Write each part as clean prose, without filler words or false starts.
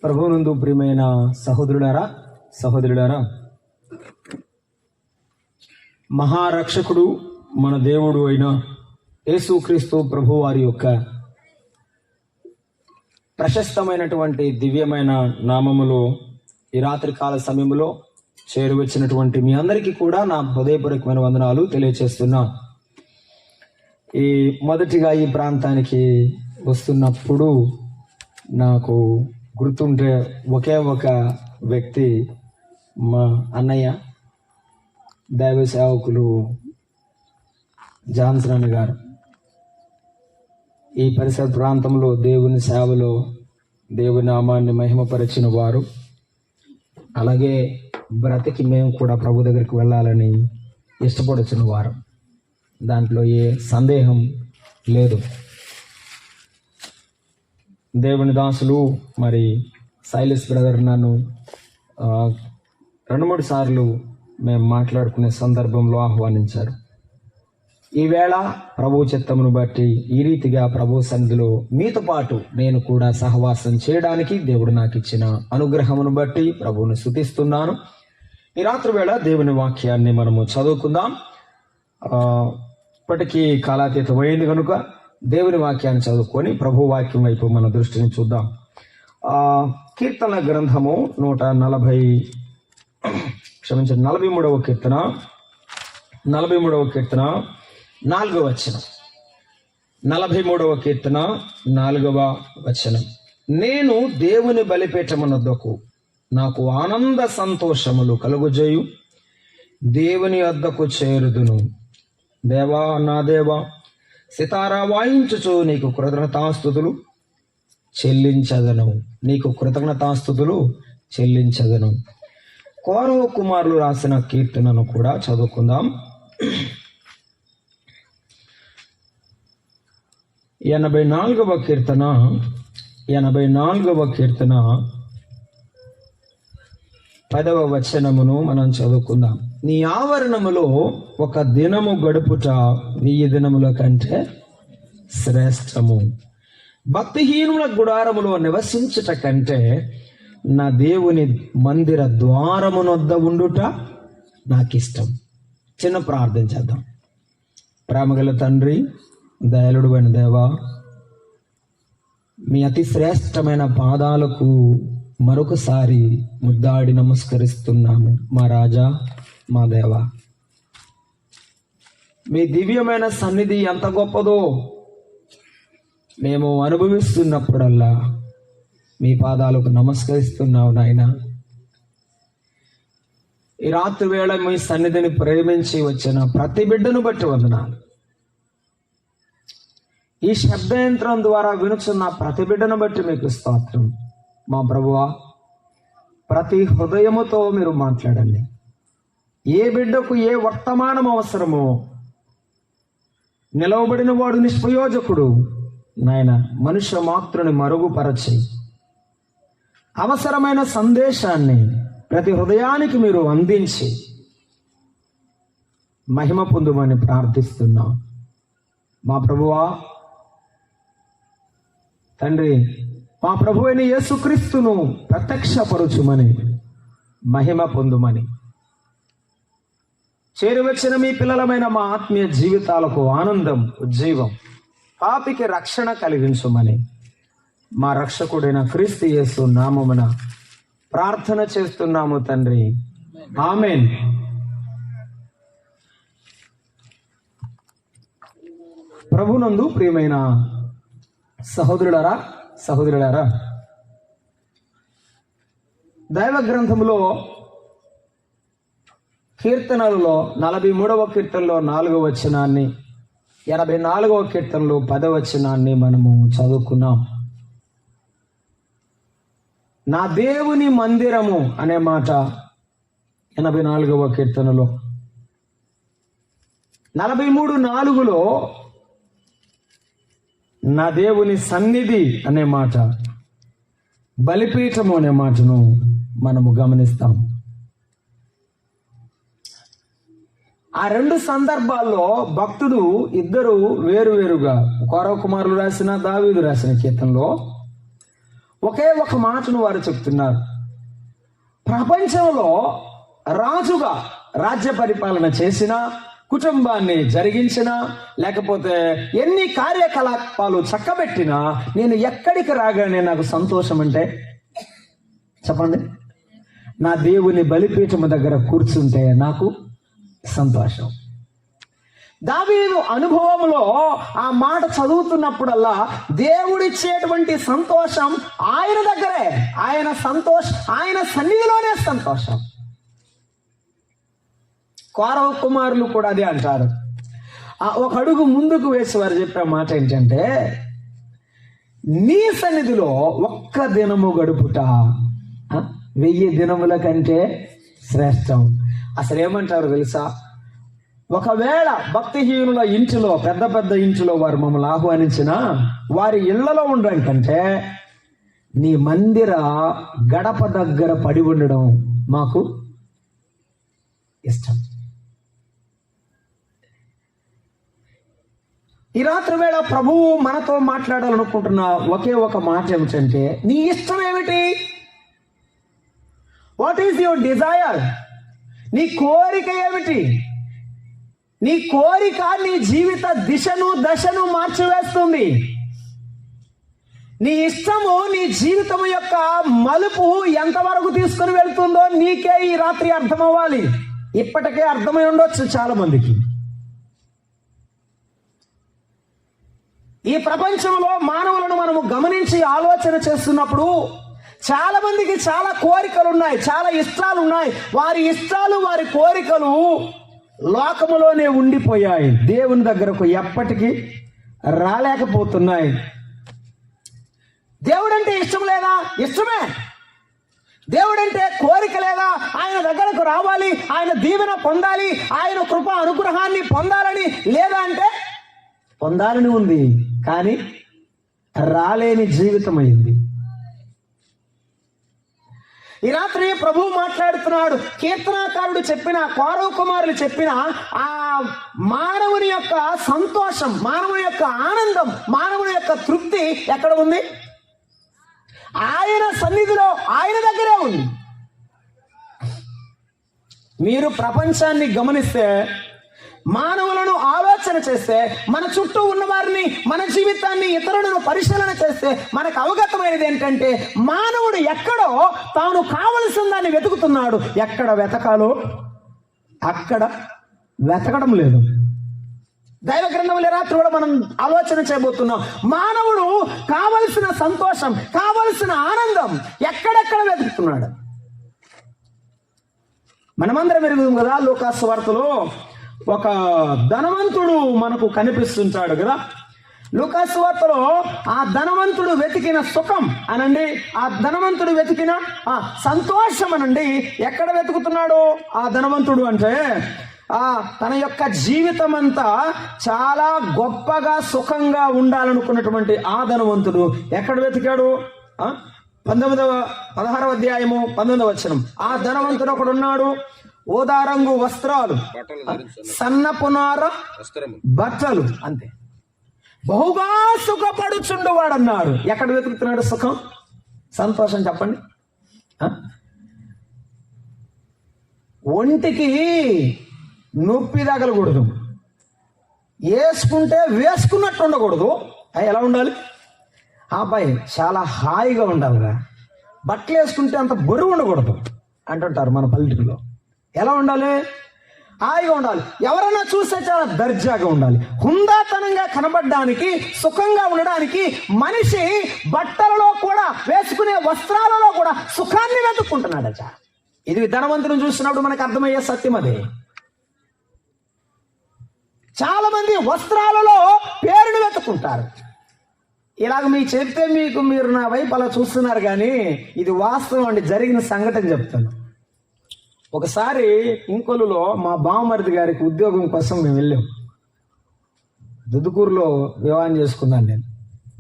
ప్రభువునందు ప్రియమైన సహోదరులారా, మహారక్షకుడు మన దేవుడు అయిన యేసుక్రీస్తు ప్రభు వారి యొక్క ప్రశస్తమైనటువంటి దివ్యమైన నామములో ఈ రాత్రి కాల సమయంలో చేరువచ్చినటువంటి మీ అందరికీ కూడా నా హృదయపూర్వకమైన వందనాలు తెలియచేస్తున్నా. ఈ మొదటిగా ఈ ప్రాంతానికి వస్తున్నప్పుడు నాకు గుర్తుంటే ఒకే ఒక వ్యక్తి, మా అన్నయ్య దైవ సేవకులు జాన్సన్ గారు. ఈ పరిసర ప్రాంతంలో దేవుని సేవలో దేవుని నామాన్ని మహిమపరిచిన వారు. అలాగే బ్రతికి మేము కూడా ప్రభు దగ్గరికి వెళ్ళాలని ఇష్టపడుతున్న వారు, దాంట్లో ఏ సందేహం లేదు. దేవుని దాసులు మరి సైలస్ బ్రదర్ నన్ను 2-3 సార్లు మేము మాట్లాడుకునే సందర్భంలో ఆహ్వానించారు. ఈవేళ ప్రభు చిత్తమును బట్టి ఈ రీతిగా ప్రభు సన్నిధిలో మీతో పాటు నేను కూడా సహవాసం చేయడానికి దేవుడు నాకు ఇచ్చిన అనుగ్రహమును బట్టి ప్రభువును స్తుతిస్తున్నాను. ఈ రాత్రి వేళ దేవుని వాక్యాన్ని మనము చదువుకుందాం. ఇప్పటికీ కాలాతీతమైంది కనుక దేవుని వాక్యాన్ని చదువుకొని ప్రభు వాక్యం వైపు మన దృష్టిని చూద్దాం. కీర్తన గ్రంథము 43వ కీర్తన 4వ వచనం. 43వ కీర్తన 4వ వచనం. నేను దేవుని బలిపీఠమునొద్దకు నాకు ఆనంద సంతోషములు కలుగుజేయు దేవుని వద్దకు చేరుదును. దేవా, నా దేవా, సితారా వాయించుచు నీకు కృతజ్ఞతాస్తుతులు చెల్లించదను. కోరవ కుమారులు రాసిన కీర్తనను కూడా చదువుకుందాం. 84వ కీర్తన 10వ వచనమును మనం చదువుకుందాం. నీ ఆవరణములో ఒక దినము గడుపుట 1000 దినముల కంటే శ్రేష్టము. భక్తిహీనుల గుడారములో నివసించుట కంటే నా దేవుని మందిర ద్వారమునొద్ద ఉండుట నాకిష్టం. చిన్న ప్రార్థన చేద్దాం. ప్రేమగల తండ్రి, దయాళుడు అయిన దేవా, మీ అతి శ్రేష్టమైన పాదాలకు మరొకసారి ముద్దాడి నమస్కరిస్తున్నాము. మా రాజా, మా దేవా, మీ దివ్యమైన సన్నిధి ఎంత గొప్పదో మేము అనుభవిస్తున్నప్పుడల్లా మీ పాదాలకు నమస్కరిస్తున్నావు నాయన. ఈ రాత్రి వేళ మీ సన్నిధిని ప్రేమించి వచ్చిన ప్రతి బిడ్డను బట్టి వందనాలు. ఈ శబ్దయంత్రం ద్వారా వినుచున్న ప్రతి బిడ్డను బట్టి మీకు స్తోత్రం. మా ప్రభువా, ప్రతి హృదయముతో మీరు మాట్లాడండి. ఏ బిడ్డకు ఏ వర్తమానం అవసరమో, నిలవబడిన వాడు నిష్ప్రయోజకుడు నాయన, మనుష్య మాత్రుని మరుగుపరచి అవసరమైన సందేశాన్ని ప్రతి హృదయానికి మీరు అందించి మహిమ పొందుమని ప్రార్థిస్తున్నాం. మా ప్రభువా తండ్రి, మా ప్రభు అయిన యేసుక్రీస్తును ప్రత్యక్షపరచుమని మహిమ పొందుమని, చేరువచ్చిన మీ పిల్లలమైన మా ఆత్మీయ జీవితాలకు ఆనందం, ఉజ్జీవం, పాపికి రక్షణ కలిగించుమని మా రక్షకుడైన క్రీస్తు యేసు నామమున ప్రార్థన చేస్తున్నాము తండ్రి, ఆమేన్. ప్రభునందు ప్రియమైన సహోదరులారా, దైవ గ్రంథములో కీర్తనలలో 43వ కీర్తనలో 4వ వచనాన్ని, 84వ కీర్తనలో 10వ వచనాన్ని మనము చదువుకున్నాం. నా దేవుని మందిరము అనే మాట 84వ కీర్తనలో, 43:4లో నా దేవుని సన్నిధి అనే మాట, బలిపీఠము అనే మాటను మనము గమనిస్తాం. ఆ రెండు సందర్భాల్లో భక్తుడు ఇద్దరు వేరువేరుగా, కోరవ కుమారులు రాసిన దావీదు రాసిన కీర్తనలో ఒకే ఒక మాటను వారు చెప్తున్నారు. ప్రపంచంలో రాజుగా రాజ్య పరిపాలన చేసినా, కుటుంబాన్ని జరిగించినా, లేకపోతే ఎన్ని కార్యకలాపాలు చక్కబెట్టినా, నేను ఎక్కడికి రాగానే నాకు సంతోషం అంటే చెప్పండి, నా దేవుని బలిపీఠము దగ్గర కూర్చుంటే నాకు సంతోషం. దావీదు అనుభవంలో ఆ మాట చదువుతున్నప్పుడల్లా దేవుడిచ్చేటువంటి సంతోషం ఆయన దగ్గరే, ఆయన సన్నిధిలోనే సంతోషం. కౌరవ కుమారులు కూడా అదే అంటారు. ఒక అడుగు ముందుకు వేసి వారు చెప్పే మాట ఏంటంటే, నీ సన్నిధిలో ఒక్క దినము గడుపుట 1000 దినముల కంటే శ్రేష్టం. అసలు ఏమంటారు తెలుసా? ఒకవేళ భక్తిహీనుల ఇంటిలో, పెద్ద పెద్ద ఇంటిలో వారు మమ్మల్ని ఆహ్వానించినా, వారి ఇళ్లలో ఉండడం కంటే నీ మందిర గడప దగ్గర పడి ఉండడం మాకు ఇష్టం. ఈ రాత్రి వేళ ప్రభువు మనతో మాట్లాడాలనుకుంటున్న ఒకే ఒక మాట ఏమిటంటే, నీ ఇష్టం ఏమిటి? What is your desire? నీ కోరిక ఏమిటి? నీ కోరిక నీ జీవిత దశను మార్చివేస్తుంది. నీ ఇష్టము నీ జీవితం యొక్క మలుపు ఎంతవరకు తీసుకుని వెళ్తుందో నీకే ఈ రాత్రి అర్థమవ్వాలి. ఇప్పటికే అర్థమై ఉండొచ్చు చాలా మందికి. ఈ ప్రపంచంలో మానవులను మనము గమనించి ఆలోచన చేస్తున్నప్పుడు చాలా మందికి చాలా కోరికలు ఉన్నాయి, చాలా ఇష్టాలు ఉన్నాయి. వారి ఇష్టాలు, వారి కోరికలు లోకములోనే ఉండిపోయాయి, దేవుని దగ్గరకు ఎప్పటికీ రాలేకపోతున్నాయి. దేవుడంటే ఇష్టం లేదా? ఇష్టమే. దేవుడంటే కోరిక లేదా? ఆయన దగ్గరకు రావాలి, ఆయన దీవెన పొందాలి, ఆయన కృప అనుగ్రహాన్ని పొందాలని లేదా అంటే పొందాలని ఉంది, కానీ రాలేని జీవితం అయింది. ఈ రాత్రి ప్రభువు మాట్లాడుతున్నాడు. కీర్తనాకారుడు చెప్పిన, కౌరవ కుమారులు చెప్పిన ఆ మానవుని యొక్క సంతోషం, మానవుని యొక్క ఆనందం, మానవుని యొక్క తృప్తి ఎక్కడ ఉంది? ఆయన సన్నిధిలో, ఆయన దగ్గరే ఉంది. మీరు ప్రపంచాన్ని గమనిస్తే, మానవులను ఆలోచన చేస్తే, మన చుట్టూ ఉన్న వారిని, మన జీవితాన్ని, ఇతరులను పరిశీలన చేస్తే మనకు అవగతమైనది ఏంటంటే, మానవుడు ఎక్కడో తాను కావలసిన దాన్ని వెతుకుతున్నాడు, ఎక్కడ వెతకాలో అక్కడ వెతకడం లేదు. దైవ గ్రంథముల రాత్రి కూడా మనం ఆలోచన చేయబోతున్నాం. మానవుడు కావలసిన సంతోషం, కావలసిన ఆనందం ఎక్కడెక్కడ వెతుకుతున్నాడు. మనమందరం ఎరుగుదాం కదా, లూకా సువార్తలో ఒక ధనవంతుడు మనకు కనిపిస్తుంటాడు కదా. లూకా సువార్తలో ఆ ధనవంతుడు వెతికిన సుఖం అనండి, ఆ ధనవంతుడు వెతికిన సంతోషం అనండి, ఎక్కడ వెతుకుతున్నాడు ఆ ధనవంతుడు అంటే, తన యొక్క జీవితం అంతా చాలా గొప్పగా సుఖంగా ఉండాలనుకున్నటువంటి ఆ ధనవంతుడు ఎక్కడ వెతికాడు? 16వ అధ్యాయము 19వ వచనం. ఆ ధనవంతుడు ఒకడు ఉన్నాడు, ఓదారంగు వస్త్రాలు, సన్నపునార బట్టలు, అంతే, బహుగా సుఖపడుచుండు వాడన్నాడు. ఎక్కడ వెతుకుతున్నాడు సుఖం, సంతోషం? చెప్పండి. ఒంటికి నొప్పి తగలకూడదు, వేసుకుంటే వేసుకున్నట్టు ఉండకూడదు. ఎలా ఉండాలి? అబ్బాయి చాలా హాయిగా ఉండాలిరా, బట్టలు వేసుకుంటే అంత బరువు ఉండకూడదు అంటుంటారు మన పల్లెటూరులో. ఎలా ఉండాలి? హాయిగా ఉండాలి. ఎవరైనా చూస్తే చాలా దర్జాగా ఉండాలి, హుందాతనంగా కనబడడానికి, సుఖంగా ఉండడానికి మనిషి బట్టలలో కూడా, వేసుకునే వస్త్రాలలో కూడా సుఖాన్ని వెతుక్కుంటున్నాడట. ఇది ధనవంతుని చూసినప్పుడు మనకు అర్థమయ్యే సత్యం అదే. చాలా మంది వస్త్రాలలో పేరును వెతుక్కుంటారు. ఇలాగ మీకు చెప్తే మీరు నా వైపు అలా చూస్తున్నారు, కానీ ఇది వాస్తవం అండి, జరిగిన సంఘటన చెప్తాను. ఒకసారి ఇంకొల్లులో మా బావమరిది గారికి ఉద్యోగం కోసం మేము వెళ్ళాం. దుద్దుకూరులో వివాహం చేసుకున్నాను నేను,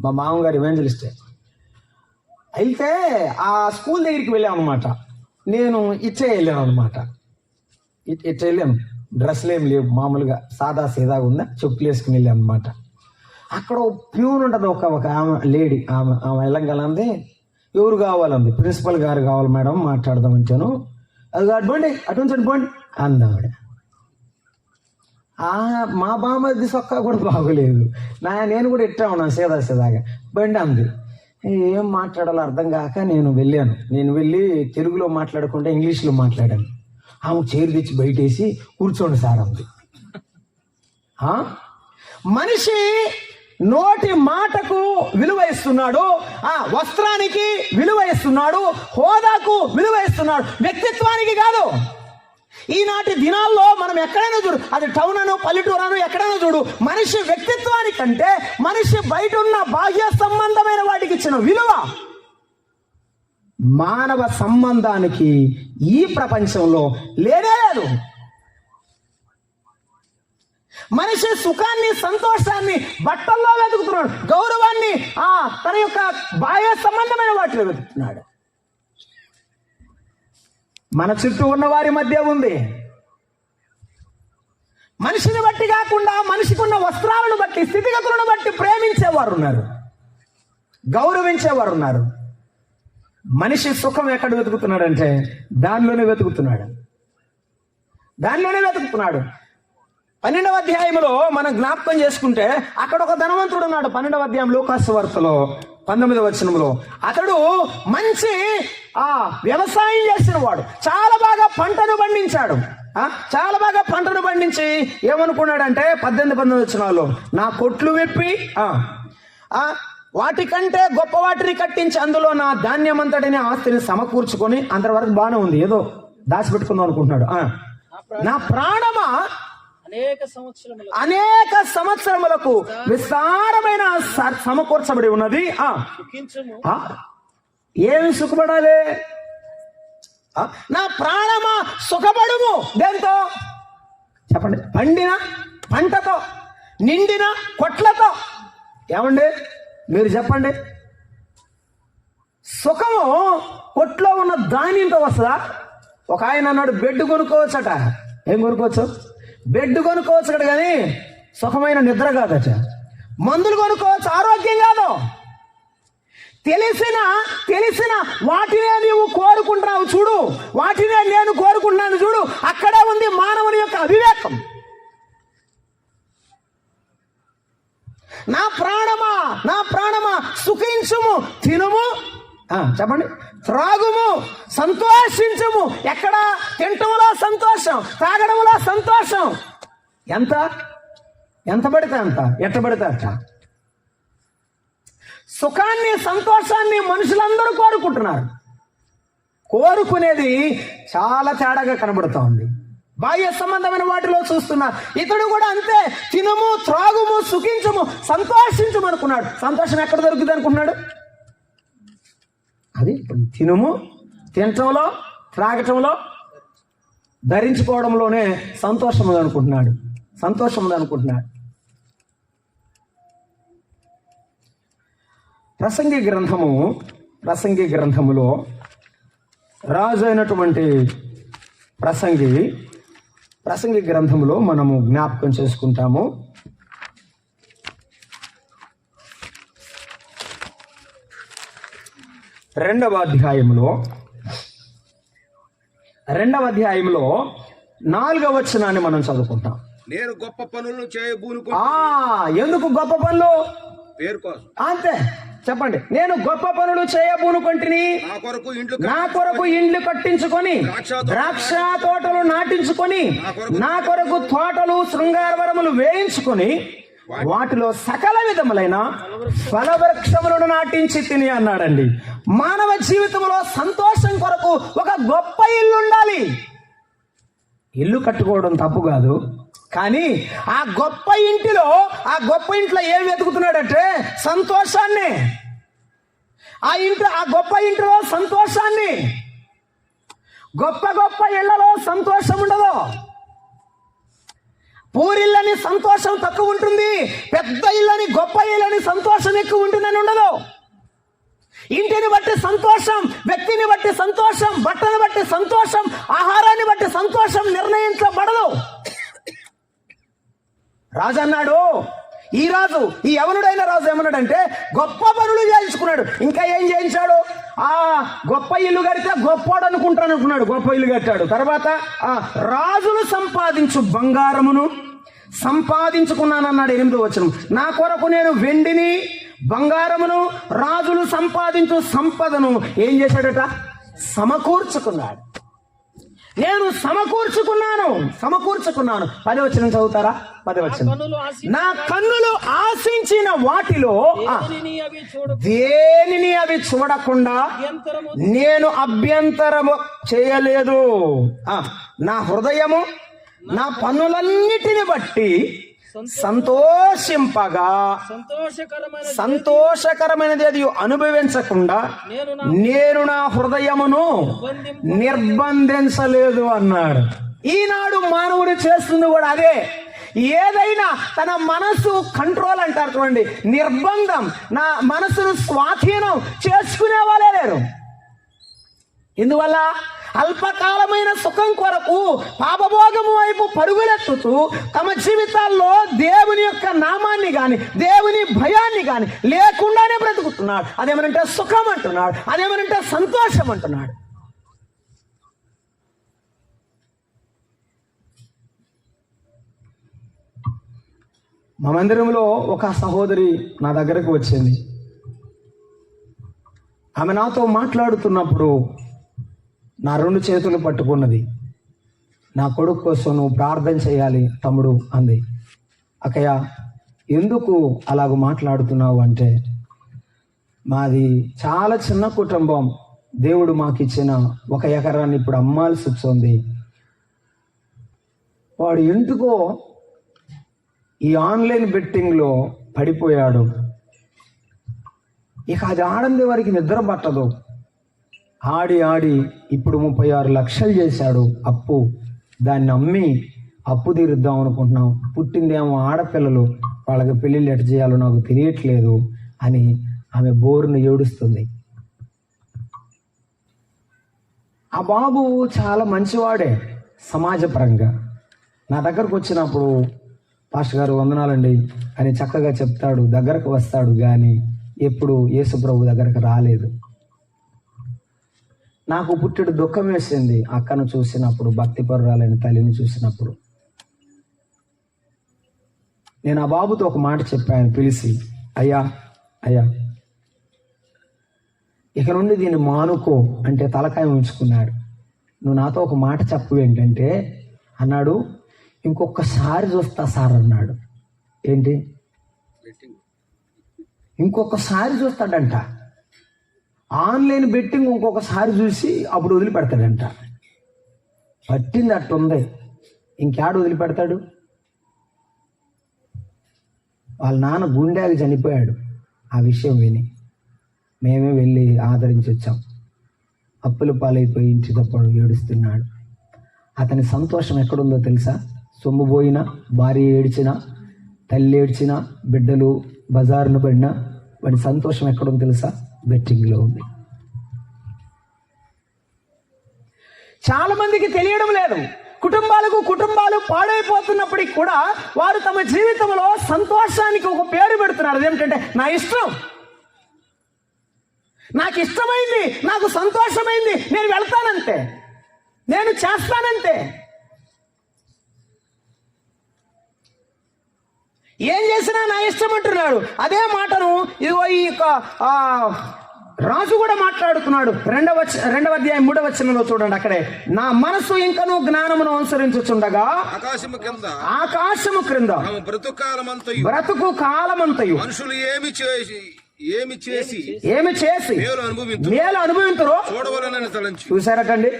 మా మామగారు ఇవాంజలిస్టే. అయితే ఆ స్కూల్ దగ్గరికి వెళ్ళాం అనమాట. నేను ఇచ్చే వెళ్ళాను అనమాట. ఇచ్చే వెళ్ళాను, డ్రెస్లు ఏం లేవు, మామూలుగా సాదా సీదాగా ఉందా, చెప్పులు వేసుకుని వెళ్ళాం అనమాట. అక్కడ ప్యూన్ ఉంటుంది, ఒక ఆమె లేడీ, ఆమె వెళ్ళగలంది. ఎవరు కావాలంది. ప్రిన్సిపల్ గారు కావాలి మేడం మాట్లాడదామంటాను. అది అడ్బండి అటు పోండి అందావిడ. మా బామ్మది సొక్కా కూడా బాగోలేదు. నేను కూడా ఇట్టా ఉన్నాను సీదాగా బండి అంది. ఏం మాట్లాడాలో అర్థం కాక నేను వెళ్ళి తెలుగులో మాట్లాడకుండా ఇంగ్లీష్లో మాట్లాడాను. ఆమె చైర్ తెచ్చి బయటేసి కూర్చోండి సార్ అంది. మనిషి నోటి మాటకు విలువ ఇస్తున్నాడు, వస్త్రానికి విలువ ఇస్తున్నాడు, హోదాకు విలువ ఇస్తున్నాడు, వ్యక్తిత్వానికి కాదు. ఈనాటి దినాల్లో మనం ఎక్కడైనా చూడు, అది టౌన్ అను పల్లెటూరు అను ఎక్కడైనా చూడు, మనిషి వ్యక్తిత్వానికంటే మనిషి బయట ఉన్న బాహ్య సంబంధమైన వాటికి ఇచ్చిన విలువ మానవ సంబంధానికి ఈ ప్రపంచంలో లేనే లేదు. మనిషి సుఖాన్ని సంతోషాన్ని బట్టల్లో వెతుకుతున్నాడు, గౌరవాన్ని తన యొక్క బాహ్య సంబంధమైన వాటిలో వెతుకుతున్నాడు. మన చుట్టూ ఉన్న వారి మధ్య ఉంది. మనిషిని బట్టి కాకుండా మనిషికి ఉన్న వస్త్రాలను బట్టి స్థితిగతులను బట్టి ప్రేమించేవారు ఉన్నారు, గౌరవించేవారు ఉన్నారు. మనిషి సుఖం ఎక్కడ వెతుకుతున్నాడంటే దానిలోనే వెతుకుతున్నాడు. 12వ అధ్యాయంలో మనం జ్ఞాపకం చేసుకుంటే అక్కడ ఒక ధనవంతుడు ఉన్నాడు. 12వ అధ్యాయం లూకాసు వార్తలో 19వ వచనంలో అతడు మంచి వ్యవసాయం చేసిన వాడు, చాలా బాగా పంటను పండించి ఏమనుకున్నాడంటే 18 వచనాల్లో నా కొట్లు విప్పి వాటికంటే గొప్ప వాటిని కట్టించి అందులో నా ధాన్యమంతటిని ఆస్తిని సమకూర్చుకొని అంతవరకు బాగానే ఉంది, ఏదో దాచిపెట్టుకుందాం అనుకుంటున్నాడు. నా ప్రాణమా అనేక సంవత్సరములకు విస్తారమైన సమకూర్చబడి ఉన్నది. ఏమి సుఖపడాలి? నా ప్రాణమా సుఖపడుము. దేంతో చెప్పండి? పండిన పంటతో, నిండిన కొట్లతో. ఏమండి మీరు చెప్పండి, సుఖము కొట్లో ఉన్న ధాన్యంతో వస్తుందా? ఒక ఆయన అన్నాడు బెడ్ కొనుక్కోవచ్చట. ఏం కొనుక్కోవచ్చు? బెడ్ కొనుక్కోవచ్చు కానీ సుఖమైన నిద్ర కాదట. మందులు కొనుక్కోవచ్చు, ఆరోగ్యం కాదు. తెలిసిన వాటినే నీవు కోరుకుంటున్నావు చూడు, వాటినే నేను కోరుకుంటున్నాను చూడు, అక్కడే ఉంది మానవుని యొక్క అవివేకం. నా ప్రాణమా సుఖించుము, తినుము, చెప్పండి, త్రాగుము, సంతోషించుము. ఎక్కడ? తింటములో సంతోషం, తాగడంలో సంతోషం. ఎంత పడితే అంత, ఎట్ట పడితే అట్ట. సుఖాన్ని సంతోషాన్ని మనుషులందరూ కోరుకుంటున్నారు. కోరుకునేది చాలా తేడాగా కనబడుతూ ఉంది. బాహ్య సంబంధమైన వాటిలో చూస్తున్నారు. ఇతడు కూడా అంతే, తినుము, త్రాగుము, సుఖించము, సంతోషించము అనుకున్నాడు. సంతోషం ఎక్కడ దొరుకుతుంది అనుకున్నాడు? అది తినుము, తినటంలో, త్రాగటంలో, ధరించుకోవడంలోనే సంతోషం ఉందనుకుంటున్నాడు. ప్రసంగి గ్రంథములో రాజు అయినటువంటి ప్రసంగి గ్రంథములో మనము జ్ఞాపకం చేసుకుంటాము. 2వ అధ్యాయంలో 4వ వచనాన్ని మనం చదువుకుంటాం. నేను గొప్ప పనులను చేయబూనుకు. ఎందుకు గొప్ప పనులు? పేరు కోసం. అంతే. చెప్పండి. నేను గొప్ప పనులు చేయబూనుకొంటిని, నా కొరకు ఇండ్లు కట్టించుకొని, ద్రాక్ష తోటలు నాటించుకొని, నా కొరకు తోటలు శృంగారవరములు వేయించుకొని, వాటిలో సకల విధములైన ఫలవృక్షములను నాటించి తిని అన్నాడండి. మానవ జీవితంలో సంతోషం కొరకు ఒక గొప్ప ఇల్లు ఉండాలి. ఇల్లు కట్టుకోవడం తప్పు కాదు, కానీ ఆ గొప్ప ఇంట్లో ఏం వెతుకుతున్నాడంటే సంతోషాన్ని. ఆ గొప్ప ఇంటిలో సంతోషాన్ని. గొప్ప ఇళ్లలో సంతోషం ఉండదు. పూరిళ్ళని సంతోషం తక్కువ ఉంటుంది, పెద్ద ఇళ్ళని, గొప్ప ఇళ్ళని సంతోషం ఎక్కువ ఉంటుందని ఉండదు. ఇంటిని బట్టి సంతోషం, వ్యక్తిని బట్టి సంతోషం, బట్టను బట్టి సంతోషం, ఆహారాన్ని బట్టి సంతోషం నిర్ణయించబడదు. రాజు అన్నాడు, ఈ యవనుడైన రాజు ఏమన్నాడంటే గొప్ప పనులు చేయించుకున్నాడు. ఇంకా ఏం చేయించాడు? గొప్ప ఇల్లు కడితే గొప్పోడు అనుకున్నాడు, గొప్ప ఇల్లు కట్టాడు. తర్వాత రాజులు సంపాదించు బంగారమును సంపాదించుకున్నానన్నాడు 8వ వచనం. నా కొరకు నేను వెండిని బంగారమును రాజులు సంపాదించు సంపదను ఏం చేశాడట? సమకూర్చుకున్నాడు. నేను సమకూర్చుకున్నాను. 10వ వచనం చదువుతారా? 10వ వచనం. నా కన్నులు ఆశించిన వాటిలో దేనిని అవి చూడకుండా నేను అభ్యంతరము చేయలేదు. నా హృదయము నా పన్నులన్నిటిని బట్టి సంతోషింపగా సంతోషకరమైనది అది అనుభవించకుండా నేను నా హృదయమును నిర్బంధించలేదు అన్నాడు. ఈనాడు మానవుడు చేస్తుంది కూడా అదే. ఏదైనా తన మనసు కంట్రోల్ అంటారు చూడండి, నిర్బంధం, నా మనసును స్వాధీనం చేసుకునే వాళ్ళే లేరు. ఇందువల్ల అల్పకాలమైన సుఖం కొరకు పాపభోగము వైపు పరుగులెత్తుతూ తమ జీవితాల్లో దేవుని యొక్క నామాన్ని గాని దేవుని భయాన్ని గాని లేకుండానే బ్రతుకుతున్నాడు. అదేమనంటే సుఖం అంటున్నాడు, అదేమనంటే సంతోషం అంటున్నాడు. మా మందిరంలో ఒక సహోదరి నా దగ్గరకు వచ్చింది. ఆమె నాతో మాట్లాడుతున్నప్పుడు నా 2 చేతులు పట్టుకున్నది. నా కొడుకు కోసం నువ్వు ప్రార్థన చేయాలి తమ్ముడు అంది. అక్కయ్య, ఎందుకు అలాగ మాట్లాడుతున్నావు అంటే, మాది చాలా చిన్న కుటుంబం. దేవుడు మాకిచ్చిన 1 ఎకరాన్ని ఇప్పుడు అమ్మాల్సి వచ్చింది. వాడు ఎందుకో ఈ ఆన్లైన్ బెట్టింగ్లో పడిపోయాడు. ఇక అది ఆడంది వారికి నిద్ర పట్టదు. ఆడి ఇప్పుడు 36 లక్షలు చేశాడు అప్పు. దాన్ని అమ్మి అప్పు తీరుద్దాం అనుకుంటున్నాం. పుట్టిందేమో ఆడపిల్లలు, వాళ్ళకి పెళ్ళిళ్ళు ఎట్ట చేయాలో నాకు తెలియట్లేదు అని ఆమె బోరును ఏడుస్తుంది. ఆ బాబు చాలా మంచివాడే సమాజపరంగా. నా దగ్గరకు వచ్చినప్పుడు, పాస్టర్ గారు వందనాలండి అని చక్కగా చెప్తాడు, దగ్గరకు వస్తాడు. కానీ ఎప్పుడు యేసుప్రభు దగ్గరకు రాలేదు. నాకు పుట్టెడు దుఃఖం వేసింది అక్కను చూసినప్పుడు, భక్తిపరురాలైన తల్లిని చూసినప్పుడు. నేను ఆ బాబుతో ఒక మాట చెప్పాను పిలిచి, అయ్యా ఇక నుండి దీన్ని మానుకో అంటే తలకాయ ఉంచుకున్నాడు. నువ్వు నాతో ఒక మాట చెప్పు ఏంటంటే అన్నాడు, ఇంకొకసారి చూస్తా సార్ అన్నాడు. ఏంటి? ఇంకొకసారి చూస్తాడంట. ఆన్లైన్ బెట్టింగ్ ఇంకొకసారి చూసి అప్పుడు వదిలిపెడతాడంట. పట్టింది అట్టుంది. ఇంకేడు వదిలిపెడతాడు? వాళ్ళ నాన్న గుండెకి చనిపోయాడు. ఆ విషయం విని మేమే వెళ్ళి ఆదరించి వచ్చాం. అప్పుల పాలైపోయి ఇంటి తప్పుడు ఏడుస్తున్నాడు. అతని సంతోషం ఎక్కడుందో తెలుసా? సొమ్ము పోయినా, భార్య ఏడ్చినా, తల్లి ఏడ్చినా, బిడ్డలు బజారును పడినా వాడి సంతోషం ఎక్కడుందో తెలుసా? బెట్టింగ్లో ఉంది. చాలా మందికి తెలియడం లేదు. కుటుంబాలు పాడైపోతున్నప్పటికీ కూడా వారు తమ జీవితంలో సంతోషానికి ఒక పేరు పెడుతున్నారు. అదేమిటంటే నా ఇష్టం, నాకు ఇష్టమైంది, నాకు సంతోషమైంది, నేను వెళ్తానంతే, నేను చేస్తానంతే. ఏం చేసినా నా ఇష్టం అంటున్నాడు. అదే మాటను ఇదిగో ఈ యొక్క రాజు కూడా మాట్లాడుతున్నాడు. 2వ అధ్యాయం 3వ వచనంలో చూడండి. అక్కడే నా మనసు ఇంకను జ్ఞానమును అనుసరించుచుండగా ఆకాశము క్రింద బ్రతుకు కాలమంతయు మనుషులు ఏమి చేసి మేలు అనుభవించరు చూసారటండి.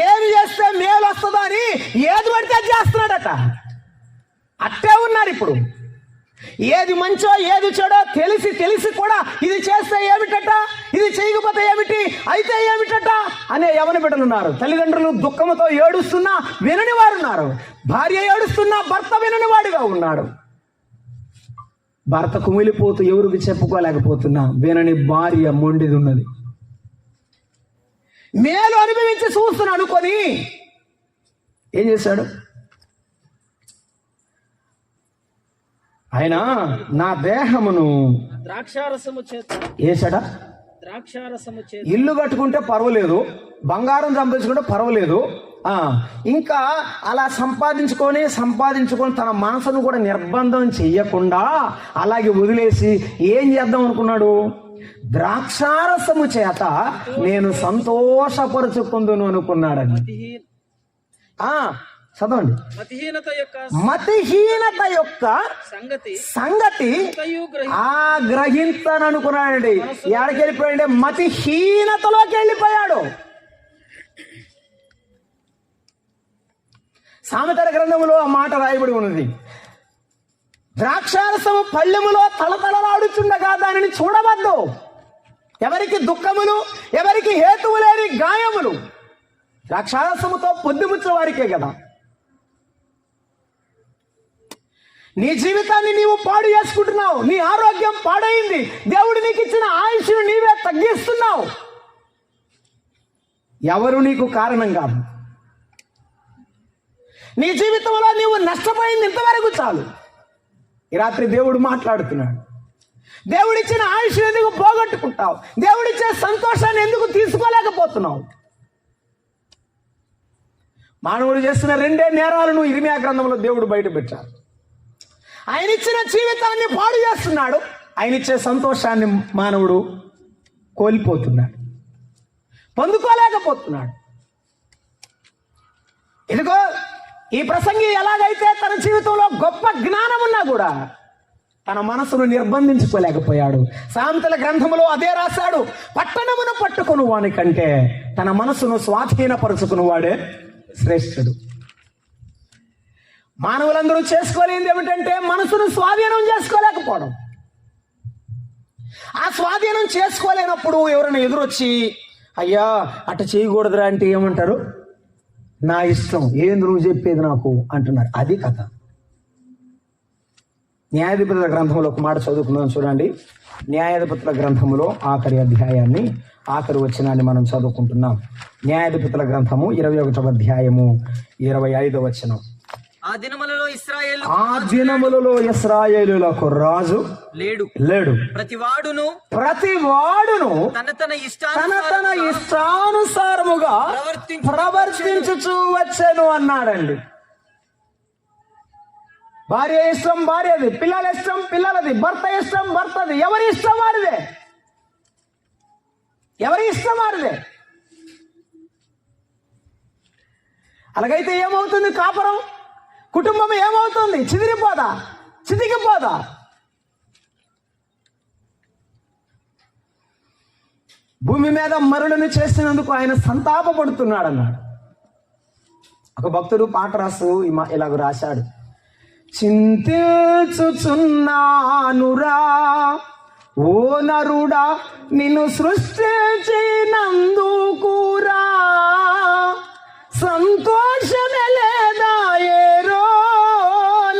ఏమి చేస్తే మేలు వస్తుందో అని ఏది పడితే అది చేస్తున్నాడట. అట్టే ఉన్నారు ఇప్పుడు. ఏది మంచో ఏది చెడో తెలిసి కూడా ఇది చేస్తే ఏమిటట, ఇది చేయకపోతే ఏమిటి, అయితే ఏమిటట అనే యవన బిడ్డలు ఉన్నారు. తల్లిదండ్రులు దుఃఖంతో ఏడుస్తున్నా వినని వారు ఉన్నారు. భార్య ఏడుస్తున్నా భర్త వినని వాడిగా ఉన్నాడు. భర్త కుమిలిపోతూ ఎవరికి చెప్పుకోలేకపోతున్నా వినని భార్య మొండిది ఉన్నది. మేలు అనుభవించి చూస్తున్నా అనుకొని ఏం చేశాడు ఆయన? నా దేహమును ద్రాక్షారసము చేత వేసాడా? ద్రాక్షారసము చేత ఇల్లు కట్టుకుంటే పర్వాలేదు, బంగారం సంపాదించుకుంటే పర్వాలేదు, ఇంకా అలా సంపాదించుకొని తన మనసును కూడా నిర్బంధం చెయ్యకుండా అలాగే వదిలేసి ఏం చేద్దాం అనుకున్నాడు? ద్రాక్షారసము చేత నేను సంతోషపరుచుకుందును అనుకున్నాడని. చదవండి. మతిహీనత యొక్క సంగతి గ్రహించననుకున్నాడండి. ఎక్కడికి వెళ్ళిపోయాడు? మతిహీనతలోకి వెళ్ళిపోయాడు. సామెతల గ్రంథములో ఆ మాట రాయబడి ఉన్నది. ద్రాక్షారసము పళ్ళెములో తలతలలాడుచుండగా దానిని చూడవద్దు. ఎవరికి దుఃఖములు, ఎవరికి హేతువు లేని గాయములు ద్రాక్షారసముతో పొద్దుముచ్చే వారికే కదా. నీ జీవితాన్ని నీవు పాడు చేసుకుంటున్నావు. నీ ఆరోగ్యం పాడైంది. దేవుడు నీకు ఇచ్చిన ఆయుష్ను నీవే తగ్గిస్తున్నావు. ఎవరు నీకు కారణం కాదు. నీ జీవితంలో నీవు నష్టపోయింది ఇంతవరకు చాలు. ఈ రాత్రి దేవుడు మాట్లాడుతున్నాడు. దేవుడిచ్చిన ఆయుష్ ఎందుకు పోగొట్టుకుంటావు? దేవుడిచ్చే సంతోషాన్ని ఎందుకు తీసుకోలేకపోతున్నావు? మానవుడు చేస్తున్న రెండే నేరాలను ఇర్మియా గ్రంథంలో దేవుడు బయట పెట్టారు. ఆయన ఇచ్చిన జీవితాన్ని పాడు చేస్తున్నాడు. ఆయన ఇచ్చే సంతోషాన్ని మానవుడు కోల్పోతున్నాడు, పొందుకోలేకపోతున్నాడు. ఇదిగో ఈ ప్రసంగి ఎలాగైతే తన జీవితంలో గొప్ప జ్ఞానం ఉన్నా కూడా తన మనసును నిర్బంధించుకోలేకపోయాడు. సామెతల గ్రంథములో అదే రాశాడు. పట్టణమును పట్టుకుని వాని కంటే తన మనసును స్వాధీనపరుచుకుని వాడే శ్రేష్ఠుడు. మానవులందరూ చేసుకోలేనిది ఏమిటంటే మనసును స్వాధీనం చేసుకోలేకపోవడం. ఆ స్వాధీనం చేసుకోలేనప్పుడు ఎవరైనా ఎదురొచ్చి అయ్యా అట్ట చేయకూడదురా అంటే ఏమంటారు? నా ఇష్టం, ఏంది నువ్వు చెప్పేది నాకు అంటున్నారు. అది కథ. న్యాయాధిపతుల గ్రంథంలో ఒక మాట చదువుకుందాం చూడండి. న్యాయాధిపతుల గ్రంథములో ఆఖరి అధ్యాయాన్ని, ఆఖరి వచనాన్ని మనం చదువుకుంటున్నాం. న్యాయాధిపతుల గ్రంథము 21వ అధ్యాయము 25వ వచనం. ఆ దినములలో ఇశ్రాయేలులకు రాజు లేడు. ప్రతివాడును తన ఇష్టానుసారముగా ప్రవర్తించుచూ వచ్చెను అన్నాడండి. భార్య ఇష్టం భార్యది, పిల్లల ఇష్టం పిల్లలది, భర్త ఇష్టం భర్తది. ఎవరి ఇష్టం వారిదే. అలాగైతే ఏమవుతుంది? కాపురం, కుటుంబం ఏమవుతుంది? చితికిపోదా? భూమి మీద మరులను చేసినందుకు ఆయన సంతాపపడుతున్నాడు అన్నాడు. ఒక భక్తుడు పాట రాస్తూ ఇలాగ రాశాడు. చింతించుచున్నానురా ఓ నరుడా నిన్ను సృష్టించినందుకురా, సంతోషమే లేదా ఏరో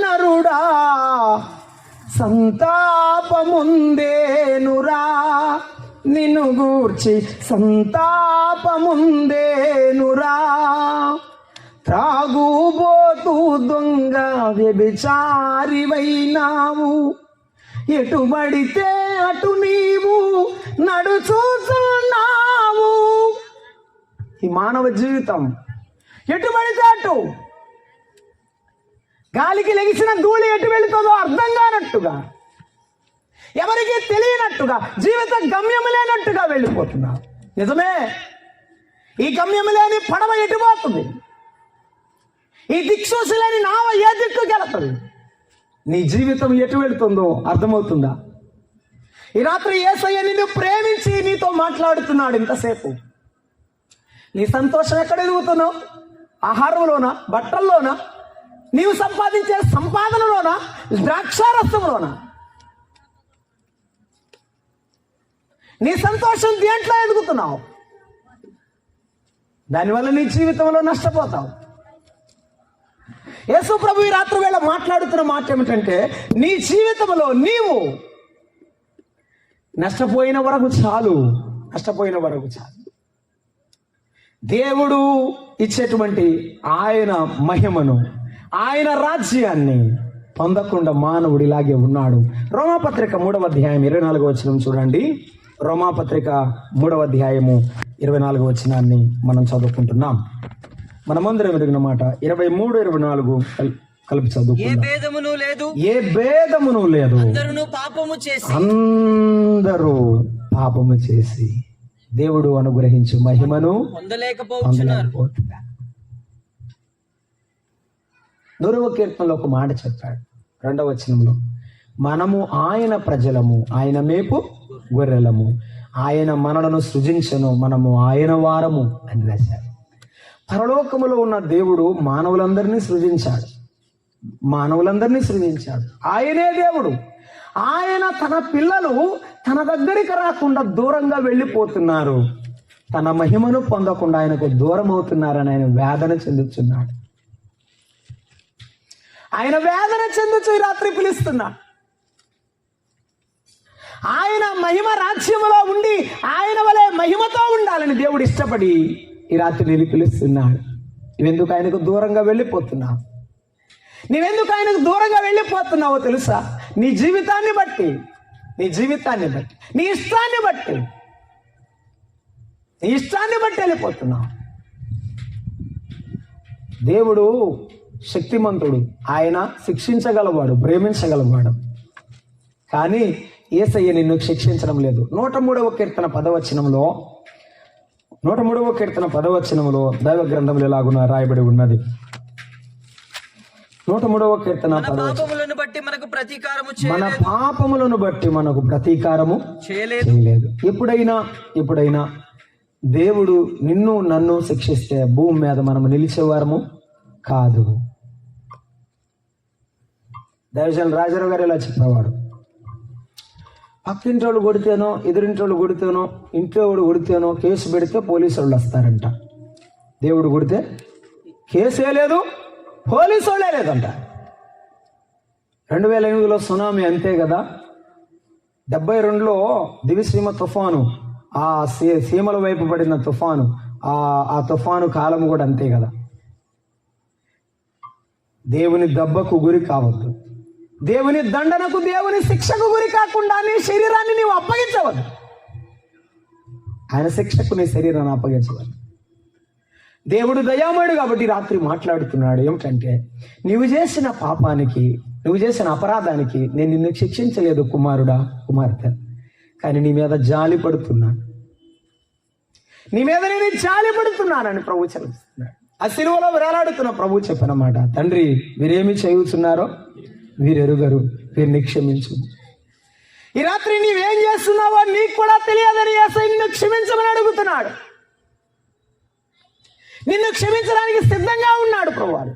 నరుడా, సంతాపముందేనురా, నిన్ను గూర్చి సంతాపముందేనురా. త్రాగుబోతు దొంగ వ్యభిచారివైనావు, ఎటుబడితే అటు నీవు నడుచుచున్నావు. ఈ మానవ జీవితం ఎటుబడితే అటు, గాలికి లెగిసిన ధూళి ఎటు వెళుతుందో అర్థం కానట్టుగా, ఎవరికి తెలియనట్టుగా, జీవిత గమ్యం లేనట్టుగా వెళ్ళిపోతున్నా. నిజమే, ఈ గమ్యం లేని పడవ ఎటుపోతుంది? ఈ దిక్సూసి లేని నావ ఏ దిక్కుకి వెళుతుంది? నీ జీవితం ఎటు వెళుతుందో అర్థమవుతుందా? ఈ రాత్రి యేసయ్య నిన్ను ప్రేమించి నీతో మాట్లాడుతున్నాడు. ఇంతసేపు నీ సంతోషం ఎక్కడ ఎదుగుతున్నావు? ఆహారంలోనా, బట్టల్లోనా, నీవు సంపాదించే సంపాదనలోనా, ద్రాక్షారసంలోనా? నీ సంతోషం దేంట్లో ఎదుగుతున్నావు? దానివల్ల నీ జీవితంలో నష్టపోతావు. యేసు ప్రభు ఈ రాత్రి వేళ మాట్లాడుతున్న మాట ఏమిటంటే, నీ జీవితంలో నీవు నష్టపోయిన వరకు చాలు. దేవుడు ఇచ్చేటువంటి ఆయన మహిమను, ఆయన రాజ్యాన్ని పొందకుండా మానవుడు ఇలాగే ఉన్నాడు. రోమాపత్రిక 3వ అధ్యాయం 24వ వచనం చూడండి. రోమాపత్రిక 3వ అధ్యాయము 24వ వచనాన్ని మనం చదువుకుంటున్నాం. మనమందరం ఎరిగిన మాట 23, 24 కలిపి ఏ చదువుకుందాం. భేదమును లేదు, ఏ భేదమును లేదు, అందరూ పాపము చేసి అందరూ పాపము చేసి దేవుడు అనుగ్రహించు మహిమను పొందలేకపోతున్నారు. పొందలేకపోతున్నారు. 100వ కీర్తనలో ఒక మాట చెప్పాడు 2వ వచనంలో, మనము ఆయన ప్రజలము, ఆయన మేపు గొర్రెలము, ఆయన మనలను సృజించను, మనము ఆయన వారము అని రాశాడు. పరలోకములో ఉన్న దేవుడు మానవులందరినీ సృజించాడు. ఆయనే దేవుడు. ఆయన తన పిల్లలు తన దగ్గరికి రాకుండా దూరంగా వెళ్ళిపోతున్నారు, తన మహిమను పొందకుండా ఆయనకు దూరం అవుతున్నారని ఆయన వేదన చెందుతున్నాడు. ఆయన వేదన చెందుతూ ఈ రాత్రి పిలుస్తున్నాడు. ఆయన మహిమ రాజ్యములో ఉండి ఆయన వలె మహిమతో ఉండాలని దేవుడు ఇష్టపడి ఈ రాత్రి నేను పిలుస్తున్నాడు. నువ్వెందుకు ఆయనకు దూరంగా వెళ్ళిపోతున్నావు? నీవెందుకు ఆయనకు దూరంగా వెళ్ళిపోతున్నావో తెలుసా? నీ జీవితాన్ని బట్టి, నీ ఇష్టాన్ని బట్టి వెళ్ళిపోతున్నావు. దేవుడు శక్తిమంతుడు, ఆయన శిక్షించగలవాడు, ప్రేమించగలవాడు. కానీ యేసయ్య నిన్ను శిక్షించడం లేదు. 103వ కీర్తన 10వ వచనంలో దైవ గ్రంథంలో ఎలాగున రాయబడి ఉన్నది. 103వ కీర్తన 10వ వచనం, పాపములను బట్టి మనకు ప్రతీకారము మన పాపములను బట్టి మనకు ప్రతీకారము చేయలేదు. ఎప్పుడైనా దేవుడు నిన్ను నన్ను శిక్షిస్తే భూమి మీద మనము నిలిచేవారము కాదు. దైవజనులు రాజారావు గారు ఇలా చెప్పేవాడు, పక్కింటి వాళ్ళు కొడితేనో, ఎదురింటోళ్ళు కొడితేనో, ఇంట్లో వాడు కొడితేనో కేసు పెడితే పోలీసు వాళ్ళు వస్తారంట. దేవుడు కొడితే కేసే లేదు, పోలీసు వాళ్ళే లేదంట. 2008లో సునామీ అంతే కదా. 72లో దివిసీమ తుఫాను, ఆ సీమల వైపు పడిన తుఫాను, ఆ తుఫాను కాలం కూడా అంతే కదా. దేవుని దెబ్బకు గురి కావద్దు, దేవుని దండనకు, దేవుని శిక్షకు గురి కాకుండా నీ శరీరాన్ని నీవు అప్పగించవద్దు. ఆయన శిక్షకు నీ శరీరాన్ని అప్పగించవద్దు. దేవుడు దయామయుడు కాబట్టి రాత్రి మాట్లాడుతున్నాడు. ఏమిటంటే, నువ్వు చేసిన పాపానికి, నువ్వు చేసిన అపరాధానికి నేను నిన్ను శిక్షించలేదు కుమారుడా, కుమార్తె, కానీ నీ మీద జాలి పడుతున్నాను, నేను జాలి పడుతున్నానని ప్రభు చెప్తున్నాడు. ఆ సిలువలో వేలాడుతున్న ప్రభు చెప్పిన మాట, తండ్రి వీరేమి చేయుచున్నారో వీరెరుగరు, వీరిని క్షమించు. ఈ రాత్రి నీవేం చేస్తున్నావో నీకు కూడా తెలియదని యేసయ్య నిన్ను క్షమించమని అడుగుతున్నాడు. నిన్ను క్షమించడానికి సిద్ధంగా ఉన్నాడు ప్రభువారు.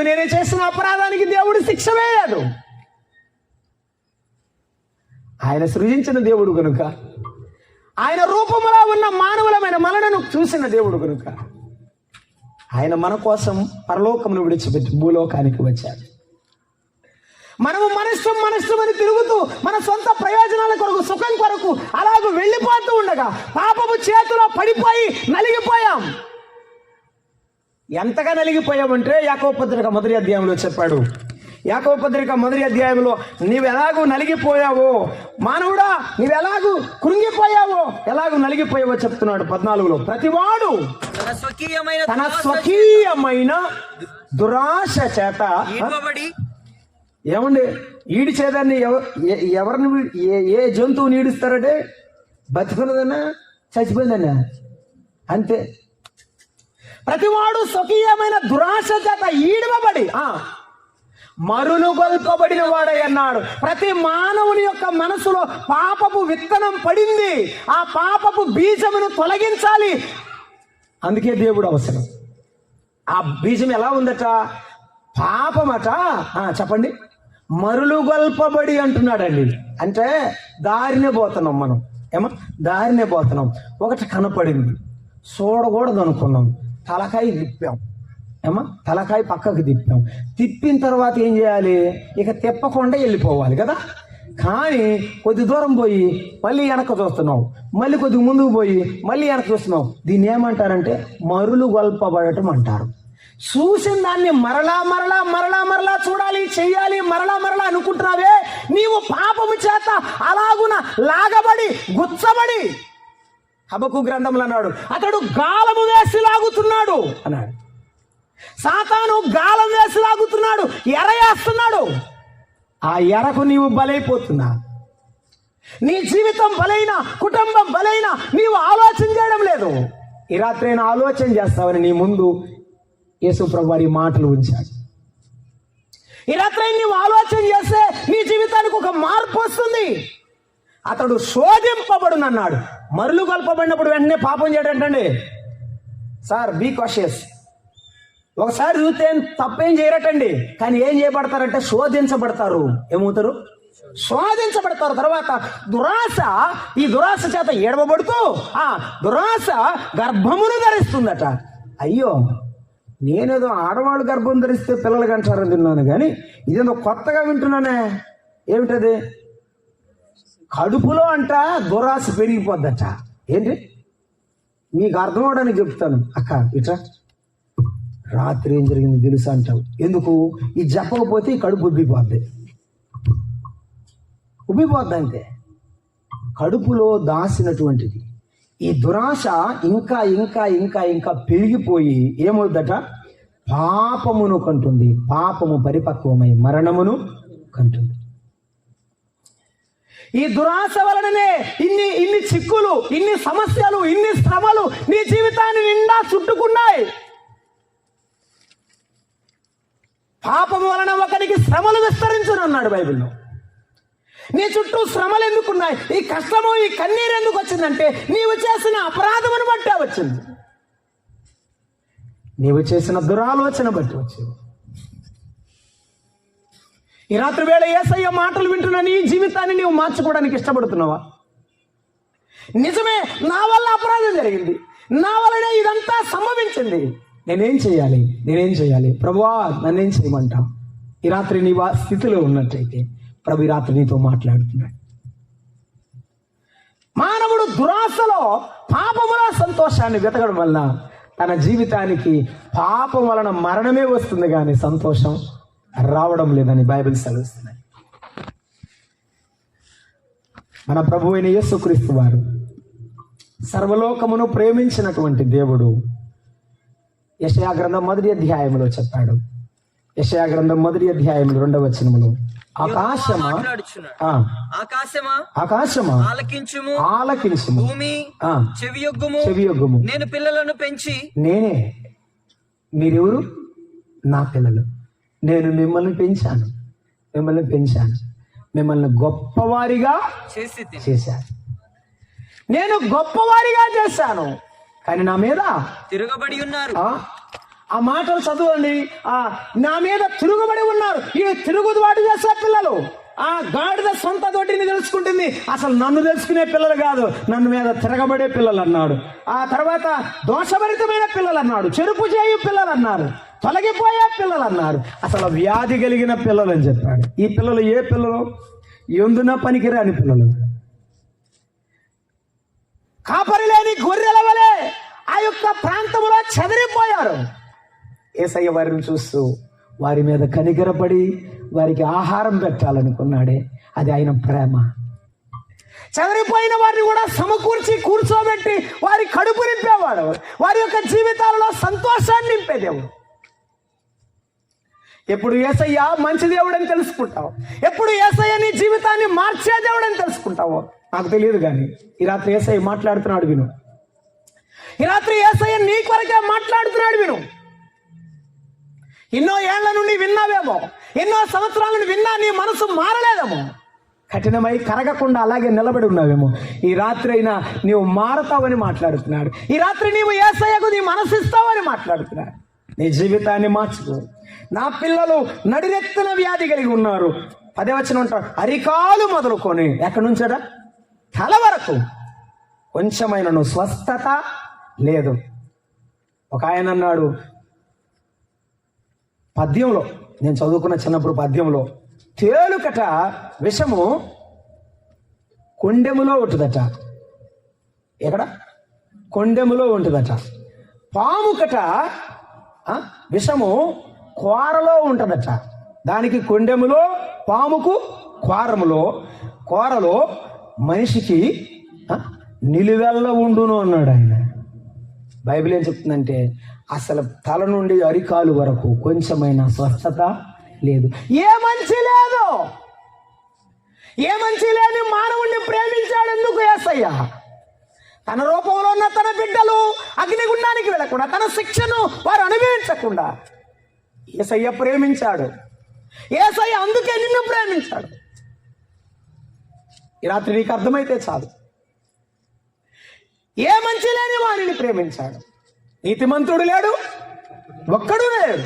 నేను చేసిన అపరాధానికి దేవుడు శిక్ష వేయడు. ఆయన సృజించిన దేవుడు కనుక, ఆయన రూపములో ఉన్న మానవులమైన మనలను చూసిన దేవుడు కనుక ఆయన మన కోసం పరలోకమును విడిచిపెట్టి భూలోకానికి వచ్చాడు. మనము మనస్సు అని తిరుగుతూ మన సొంత ప్రయోజనాల కొరకు, సుఖం కొరకు అలాగూ వెళ్ళిపోతూ ఉండగా పాపము చేతిలో పడిపోయి నలిగిపోయాం. ఎంతగా నలిగిపోయామంటే యాకోబు పత్రిక 1వ అధ్యాయంలో చెప్పాడు. యాకోబు పత్రిక 1వ అధ్యాయంలో నీవెలాగూ నలిగిపోయావో, మానవుడా నీవెలాగూ కృంగిపోయావో, ఎలాగూ నలిగిపోయావో చెప్తున్నాడు 14లో. ప్రతివాడు తన స్వకీయమైన దురాశ చేత ఏమండి ఈడిచేదాన్ని ఎవరిని ఏ జంతువుని ఈడుస్తారంటే బతికున్నదన్నా చచ్చిపోయిందన్నా అంతే. ప్రతివాడు స్వకీయమైన దురాశ చేత ఈడవబడి మరులు గొల్పబడిన వాడై అన్నాడు. ప్రతి మానవుని యొక్క మనసులో పాపపు విత్తనం పడింది. ఆ పాపపు బీజమును తొలగించాలి. అందుకే దేవుడు అవసరం. ఆ బీజం ఎలా ఉందట? పాపమట. చెప్పండి, మరులు గొల్పబడి అంటున్నాడండి. అంటే దారినే పోతున్నాం మనం. దారినే పోతున్నాం. ఒకటి కనపడింది, చూడకూడదు అనుకున్నాం, తలకాయ తిప్పాం. తలకాయ పక్కకు తిప్పిన తర్వాత ఏం చేయాలి? ఇక తిప్పకుండా వెళ్ళిపోవాలి కదా. కానీ కొద్ది దూరం పోయి మళ్ళీ వెనక చూస్తున్నావు, మళ్ళీ కొద్ది ముందుకు పోయి మళ్ళీ వెనక చూస్తున్నావు. దీన్ని ఏమంటారంటే మరులు గొల్పబడటం అంటారు. చూసిన దాన్ని మరలా చూడాలి, చెయ్యాలి, మరలా అనుకుంటున్నావే, నీవు పాపము చేత అలాగున లాగబడి గుచ్చబడి, హబక్కు గ్రంథంలో అన్నాడు, అతడు గాలము వేసి లాగుతున్నాడు అన్నాడు. సాతాను గాలం వేసి లాగుతున్నాడు, ఎర వేస్తున్నాడు. ఆ ఎరకు నీవు బలైపోతున్నా. నీ జీవితం బలైన, కుటుంబం బలైన, నీవు ఆలోచన చేయడం లేదు. ఈ రాత్రి నేను ఆలోచన చేస్తావని నీ ముందు యేసు ప్రభు వారి మాటలు ఉంచాడు. ఈ రాత్రి నీవు ఆలోచన చేస్తే నీ జీవితానికి ఒక మార్పు వస్తుంది. అతడు శోధింపబడునన్నాడు. మరులు కలపబడినప్పుడు వెంటనే పాపం చేయడంటండి. Sir be cautious. ఒకసారి చూస్తే తప్పేం చేయరటండి, కానీ ఏం చేయబడతారంటే శోధించబడతారు. ఏమవుతారు? శోధించబడతారు. తర్వాత దురాశ, ఈ దురాశ చేత ఏడవబడుతూ ఆ దురాశ గర్భమును ధరిస్తుందట. అయ్యో, నేనేదో ఆడవాళ్ళు గర్భం ధరిస్తే పిల్లలు కంటారని తిన్నాను, కానీ ఇదేదో కొత్తగా వింటున్నానే. ఏమిటది? కడుపులో అంట దురాశ పెరిగిపోద్దట. ఏంటి? మీకు అర్థం అవడానికి చెప్తాను. అక్క ఇట్లా రాత్రి ఏం జరిగింది తెలుసా అంటావు. ఎందుకు? ఇది చెప్పకపోతే ఈ కడుపు ఉబ్బిపోద్ది అంతే. కడుపులో దాసినటువంటిది ఈ దురాశ ఇంకా ఇంకా ఇంకా ఇంకా పెరిగిపోయి ఏమవుద్దట? పాపమును కంటుంది. పాపము పరిపక్వమై మరణమును కంటుంది. ఈ దురాశ వలననే ఇన్ని చిక్కులు, ఇన్ని సమస్యలు, ఇన్ని శ్రమలు నీ జీవితాన్ని నిండా చుట్టుకున్నాయి. పాపము వలన ఒకరికి శ్రమలు విస్తరించునన్నాడు బైబిల్లో. నీ చుట్టూ శ్రమలు ఎందుకున్నాయి? ఈ కష్టము, ఈ కన్నీరు ఎందుకు వచ్చిందంటే నీవు చేసిన అపరాధమును బట్టే వచ్చింది. నీవు చేసిన దురాలోచన బట్టి వచ్చింది. ఈ రాత్రి వేళ యేసయ్య మాటలు వింటున్న నీ జీవితాన్ని నీవు మార్చుకోవడానికి ఇష్టపడుతున్నావా? నిజమే, నా వల్ల అపరాధం జరిగింది, నా వల్లనే ఇదంతా సంభవించింది, నేనేం చేయాలి ప్రభువా, నన్నేం చేయమంటా? ఈ రాత్రి నీ స్థితిలో ఉన్నట్టయితే ప్రభు ఈ రాత్రి నీతో మాట్లాడుతున్నాడు. మానవుడు దురాశలో, పాపములో సంతోషాన్ని వెతకడం వల్ల తన జీవితానికి పాపం వలన మరణమే వస్తుంది, కానీ సంతోషం రావడం లేదని బైబిల్ సెలవిస్తున్నాయి. మన ప్రభు అయిన యేసుక్రీస్తు వారు సర్వలోకమును ప్రేమించినటువంటి దేవుడు యెషయా గ్రంథం 1వ అధ్యాయంలో చెప్పాడు. యెషయా గ్రంథం 1వ అధ్యాయం 2వ వచనములో, ఆకాశమా ఆలకించుము, భూమి చెవియొగ్గుము. నేను పిల్లలను పెంచి, నేనే మీరెవరు? నా పిల్లలు. నేను మిమ్మల్ని పెంచాను, మిమ్మల్ని గొప్పవారిగా చేశాను. నేను గొప్పవారిగా చేశాను, కానీ నా మీద తిరగబడి ఉన్నారు. ఆ మాటలు చదవండి. నా మీద తిరుగుబడి ఉన్నారు. ఈ తిరుగుబాటు చేసే పిల్లలు, ఆ గాడిద సొంత దొడ్డిని తెలుసుకుంటుంది, అసలు నన్ను తెలుసుకునే పిల్లలు కాదు, నన్ను మీద తిరగబడే పిల్లలు అన్నాడు. ఆ తర్వాత దోషభరితమైన పిల్లలు అన్నాడు, చెరుపు చేయు పిల్లలు అన్నారు, తొలగిపోయే పిల్లలు అన్నారు, అసలు వ్యాధి కలిగిన పిల్లలు అని చెప్పాడు. ఈ పిల్లలు ఏ పిల్లలు? ఎందున పనికిరాని పిల్లలు, కాపరి లేని గొర్రెల వలె ఆ యొక్క ప్రాంతంలో చెదిరిపోయారు. యేసయ్య వారిని చూస్తూ వారి మీద కనికరపడి వారికి ఆహారం పెట్టాలనుకున్నాడే, అది ఆయన ప్రేమ. చెదిరిపోయిన వారిని కూడా సమకూర్చి కూర్చోబెట్టి వారి కడుపు నింపేవాడు, వారి యొక్క జీవితాలలో సంతోషాన్ని నింపేదేవుడు. ఎప్పుడు యేసయ్య మంచి దేవుడని తెలుసుకుంటావు, ఎప్పుడు యేసయ్య నీ జీవితాన్ని మార్చే దేవుడని తెలుసుకుంటావో నాకు తెలియదు, కానీ ఈ రాత్రి యేసయ్య మాట్లాడుతున్నాడు విను. ఈ రాత్రి యేసయ్య నీ కొరకే మాట్లాడుతున్నాడు విను. ఎన్నో ఏళ్ల నుండి విన్నావేమో, ఎన్నో సంవత్సరాల నుండి విన్నా నీ మనసు మారలేదేమో, కఠినమై కరగకుండా అలాగే నిలబడి ఉన్నావేమో. ఈ రాత్రి అయినా నీవు మారతావని మాట్లాడుతున్నాడు. ఈ రాత్రి నీవు యేసయ్యకు నీ మనసు ఇస్తావని మాట్లాడుతున్నాడు. నీ జీవితాన్ని మార్చుకో. నా పిల్లలు నడిరెత్తిన వ్యాధి కలిగి ఉన్నారు. 10వ వచనం అంటాడు, అరికాలు మొదలుకొని ఎక్కడి నుంచడా తల వరకు కొంచెమైనను స్వస్థత లేదు. ఒక ఆయన అన్నాడు పద్యంలో, నేను చదువుకున్న చిన్నప్పుడు పద్యంలో, తేలుకట విషము కొండెములో ఉంటుందట. ఎక్కడ? కొండెములో ఉంటుందట. పాముకట విషము కోరలో ఉంటుందట. దానికి కొండెములో, పాముకు కోరలో మనిషికి నిలువెల్ల ఉండును అన్నాడు ఆయన. బైబిల్ ఏం చెప్తుందంటే అసలు తల నుండి అరికాలు వరకు కొంచెమైనా స్వస్థత లేదు. ఏ మంచి లేని మానవుణ్ణి ప్రేమించాడు ఎందుకు యేసయ్య? తన రూపంలో ఉన్న తన బిడ్డలు అగ్నిగుండానికి వెళ్ళకుండా, తన శిక్షను వారు అనుభవించకుండా యేసయ్య ప్రేమించాడు. యేసయ్య అందుకే నిన్ను ప్రేమించాడు. ఈ రాత్రి నీకు అర్థమైతే చాలు. ఏ మంచి లేని వారిని ప్రేమించాడు. నీతిమంతుడు లేడు, ఒక్కడు లేడు.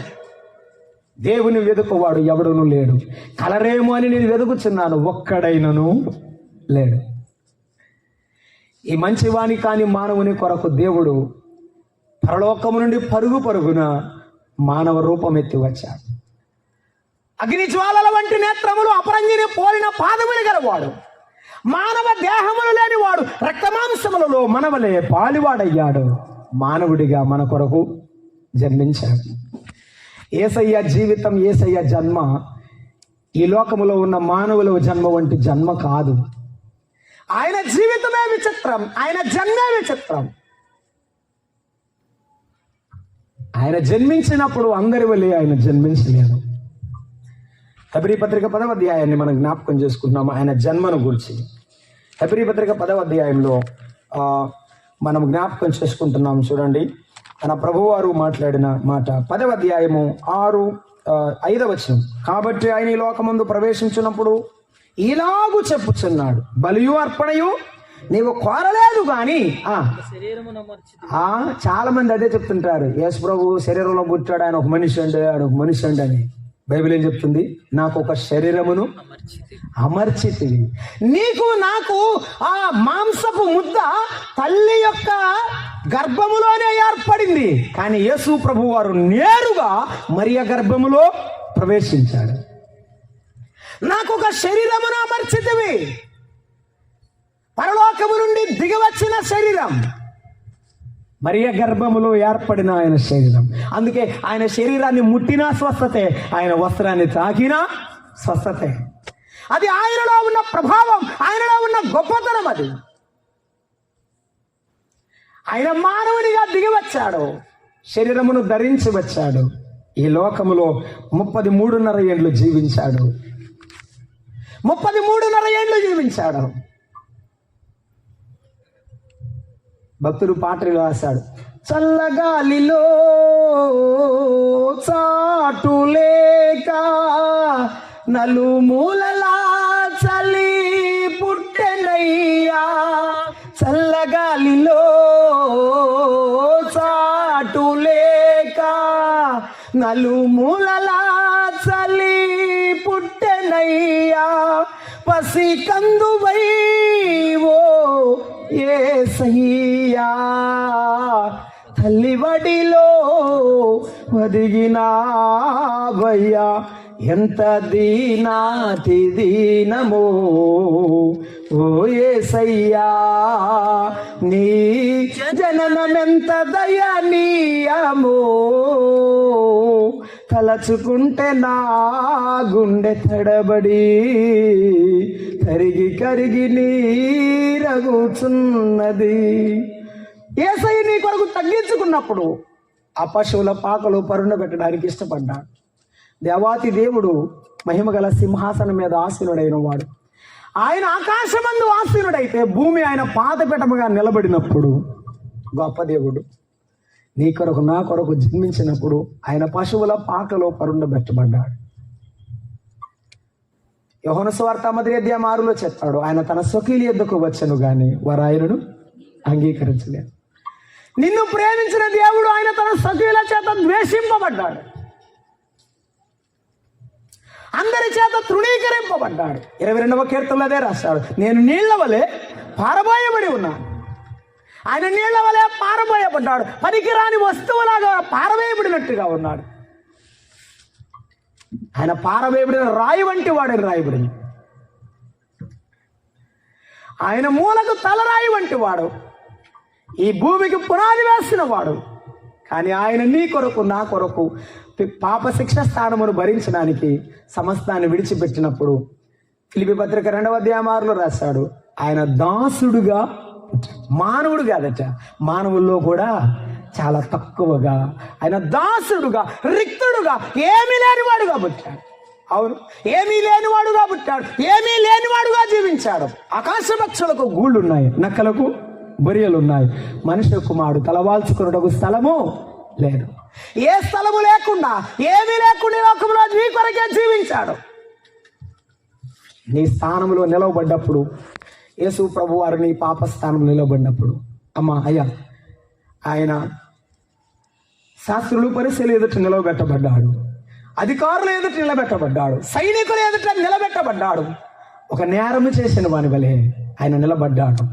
దేవుని వెతుకువాడు ఎవడును లేడు. కలరేమో అని నేను వెతుకుచున్నాను, ఒక్కడైనను లేడు. ఈ మంచివాణి కాని మానవుని కొరకు దేవుడు పరలోకము నుండి పరుగున మానవ రూపం ఎత్తి వచ్చాడు. అగ్ని జ్వాలల వంటి నేత్రములు, అపరంజిని పోలిన పాదములు గలవాడు, మానవ దేహములు లేనివాడు, రక్తమాంసములలో మనవలే పాలివాడయ్యాడు. మానవుడిగా మన కొరకు జన్మించాడు. యేసయ్య జీవితం, యేసయ్య జన్మ ఈ లోకములో ఉన్న మానవుల జన్మ వంటి జన్మ కాదు. ఆయన జీవితమే విచిత్రం, ఆయన జన్మే విచిత్రం. ఆయన జన్మించినప్పుడు అందరి వల్లే ఆయన జన్మించలేదు. హెబ్రీ పత్రిక 10వ అధ్యాయాన్ని మనం జ్ఞాపకం చేసుకుంటున్నాము ఆయన జన్మను గురించి. హెబ్రీ పత్రిక 10వ అధ్యాయంలో మనం జ్ఞాపకం చేసుకుంటున్నాం. చూడండి, మన ప్రభువారు మాట్లాడిన మాట. 10వ అధ్యాయము 5వ వచనం. కాబట్టి ఆయన ఈ లోకమందు ప్రవేశించినప్పుడు ఇలాగు చెప్పుచున్నాడు, బలియు అర్పణయు నీవు కోరలేదు గాని. చాలా మంది అదే చెప్తుంటారు, యేసు ప్రభు శరీరంలో పుట్టాడు, ఆయన ఒక మనిషి అండి అని. బైబిల్ ఏం చెప్తుంది? నాకు ఒక శరీరమును అమర్చితివి. నీకు నాకు ఆ మాంసపు ముద్ద తల్లి యొక్క గర్భములోనే ఏర్పడింది. కానీ యేసు ప్రభు వారు నేరుగా మరియ గర్భములో ప్రవేశించాడు. నాకు ఒక శరీరమును అమర్చితివి. పరలోకము నుండి దిగవచ్చిన శరీరం, మరియ గర్భములో ఏర్పడిన ఆయన శరీరం. అందుకే ఆయన శరీరాన్ని ముట్టినా స్వస్థతే, ఆయన వస్త్రాన్ని తాకినా స్వస్థతే. అది ఆయనలో ఉన్న ప్రభావం, ఆయనలో ఉన్న గొప్పతనం. అది ఆయన మానవునిగా దిగి వచ్చాడు, శరీరమును ధరించి వచ్చాడు. ఈ లోకములో 33.5 ఏండ్లు జీవించాడు. 33.5 ఏండ్లు జీవించాడు. భక్తుడు పాటలు రాశాడు, చల్లగాలిలో చాటులేక నలుమూలలా చలి పుట్టెనయ్యా. చల్లగాలిలో చాటులేక నలుమూలలా చలి పుట్టెనయ్యా. పసి కందువై ఓ యేసయ్యా, తల్లివడిలో వదిగినావయ్యా. ఎంత దీనాతి దీనమో ఓ యేసయ్యా, నీ జననమెంత దయనీయమో. తలచుకుంటే నా గుండె తడబడి కరిగి నీరగుచున్నది. యేసయ్య నీ కొరకు తగ్గించుకున్నప్పుడు ఆ పశువుల పాకలు పరుండ పెట్టడానికి ఇష్టపడ్డాడు. దేవాతి దేవుడు మహిమగల సింహాసనం మీద ఆసీనుడైన వాడు. ఆయన ఆకాశమందు ఆసీనుడైతే భూమి ఆయన పాదపీఠముగా నిలబడినప్పుడు గొప్ప దేవుడు నీ కొరకు నా కొరకు జన్మించినప్పుడు ఆయన పశువుల పాకలో పరుండబెట్టబడ్డాడు. యోహాను సువార్త 6:6 చెప్తాడు, ఆయన తన స్వకీయుల యొద్దకు వచ్చెను గాని వారు ఆయనను అంగీకరించలేదు. నిన్ను ప్రేమించిన దేవుడు ఆయన తన స్వకీయుల చేత ద్వేషింపబడ్డాడు, అందరి చేత తృణీకరింపబడ్డాడు. 22వ కీర్తనలో అదే రాశాడు, నేను నీళ్ల వలె పారబోయబడి ఉన్నాను. ఆయన నీళ్ల వలె పారబోయబడ్డాడు, పనికిరాని వస్తువులాగా పారవేయబడినట్టుగా ఉన్నాడు. ఆయన పారవేయబడిన రాయి వంటి వాడని రాయబడింది. ఆయన మూలకు తలరాయి వంటి వాడు, ఈ భూమికి పునాది వేసిన వాడు. కానీ ఆయన నీ కొరకు నా కొరకు పాప శిక్ష స్థానమును భరించడానికి సమస్తాన్ని విడిచిపెట్టినప్పుడు ఫిలిప్పీ పత్రిక 2వ అధ్యాయం 6లో రాశాడు, ఆయన దాసుడుగా, మానవుడు కాదట, మానవుల్లో కూడా చాలా తక్కువగా ఆయన దాసుడుగా, రిక్తుడుగా, ఏమీ లేనివాడుగా పుట్టాడు. అవును, ఏమీ లేనివాడుగా పుట్టాడు, ఏమీ లేనివాడుగా జీవించాడు. ఆకాశ పక్షులకు గూళ్ళున్నాయి, నక్కలకు బొరియలున్నాయి, మనిషి కుమారుడు తలవాల్చుకున్నటకు స్థలము లేదు. ఏ స్థలము లేకుండా, ఏమీ లేకుండా ఈ లోకంలో నీ కొరకే జీవించాడు. నీ స్థానంలో నిలవబడ్డప్పుడు, యేసు ప్రభు వారు నీ పాప స్థానంలో నిలబడినప్పుడు, అమ్మా అయ్యా, ఆయన శాస్త్రులు పరిశీలి ఎదుట నిలబెట్టబడ్డాడు, అధికారులు ఎదుట నిలబెట్టబడ్డాడు, సైనికుల ఎదుట నిలబెట్టబడ్డాడు. ఒక నేరము చేసిన వాని వలె ఆయన నిలబడ్డాడు.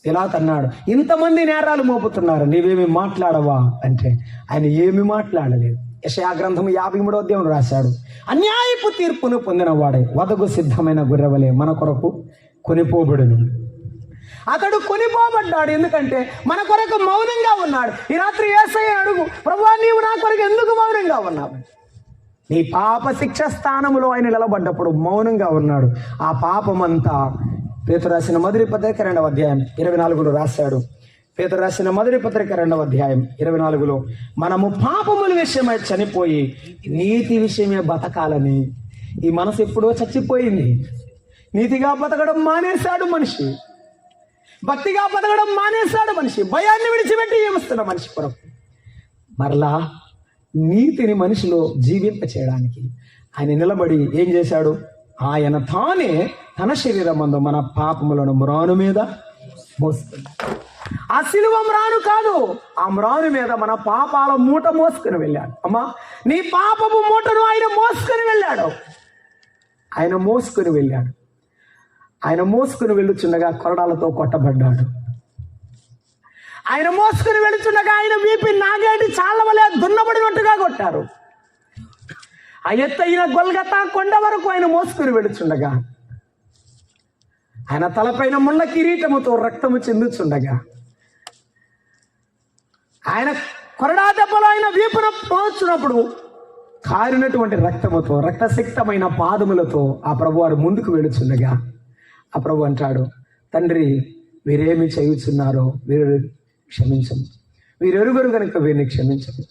ఇలా తన్నాడు, ఇంతమంది నేరాలు మోపుతున్నారు, నీవేమి మాట్లాడవా అంటే ఆయన ఏమి మాట్లాడలేదు. యెషయా గ్రంథం 53వ అధ్యాయం రాశాడు, అన్యాయపు తీర్పును పొందిన వాడే వదకు సిద్ధమైన గొర్రెవలే మన కొరకు కొనిపోబడును. అతడు కొనిపోబడ్డాడు, ఎందుకంటే మన కొరకు మౌనంగా ఉన్నాడు. ఈ రాత్రి యేసయ్య అడుగు, ప్రభువా నీవు నా కొరకు ఎందుకు మౌనంగా ఉన్నావు? నీ పాప శిక్ష స్థానములో ఆయన నిలబడ్డప్పుడు మౌనంగా ఉన్నాడు. ఆ పాపమంతా పేతురు రాసిన మొదటి పత్రిక 2వ అధ్యాయం 24లో రాశాడు. పేతురు రాసిన మొదటి పత్రిక 2వ అధ్యాయం 24లో, మనము పాపముల విషయమై చనిపోయి నీతి విషయమే బతకాలని. ఈ మనసు ఎప్పుడో చచ్చిపోయింది. నీతిగా బతకడం మానేశాడు మనిషి, భక్తిగా బతకడం మానేశాడు మనిషి, భయాన్ని విడిచిపెట్టి ఏమిస్తున్న మనిషి కొరకు మరలా నీతిని మనిషిలో జీవింప చేయడానికి ఆయన నిలబడి ఏం చేశాడు? ఆయన తానే తన శరీరమందు మన పాపములను మ్రాను మీద మోసుకున్నాడు. ఆ సిలువ మ్రాను కాదు, ఆ మ్రాను మీద మన పాపాల మూట మోసుకుని వెళ్ళాడు. అమ్మా, నీ పాపపు మూటను ఆయన మోసుకుని వెళ్ళాడు. ఆయన మోసుకుని వెళ్ళాడు. ఆయన మోసుకుని వెళ్ళుచుండగా కొరడాలతో కొట్టబడ్డాడు. ఆయన మోసుకుని వెళుచుండగా ఆయన వీపి నాగేటి చాళ్ళ వలె దున్నబడినట్టుగా కొట్టారు. ఆ ఎత్తైన గొల్గతా కొండ వరకు ఆయన మోసుకుని వెళుచుండగా, ఆయన తలపైన ముళ్ళ కిరీటముతో రక్తము చెందుచుండగా, ఆయన కొరడా దెబ్బలో ఆయన వీపున పోచున్నప్పుడు కారినటువంటి రక్తముతో, రక్తసిక్తమైన పాదములతో ఆ ప్రభువారు ముందుకు వెళుచుండగా ఆ ప్రభు అంటాడు, తండ్రి వీరేమి చేయుచున్నారో వీరు క్షమించము, వీరెరుగురు కనుక వీరిని క్షమించము.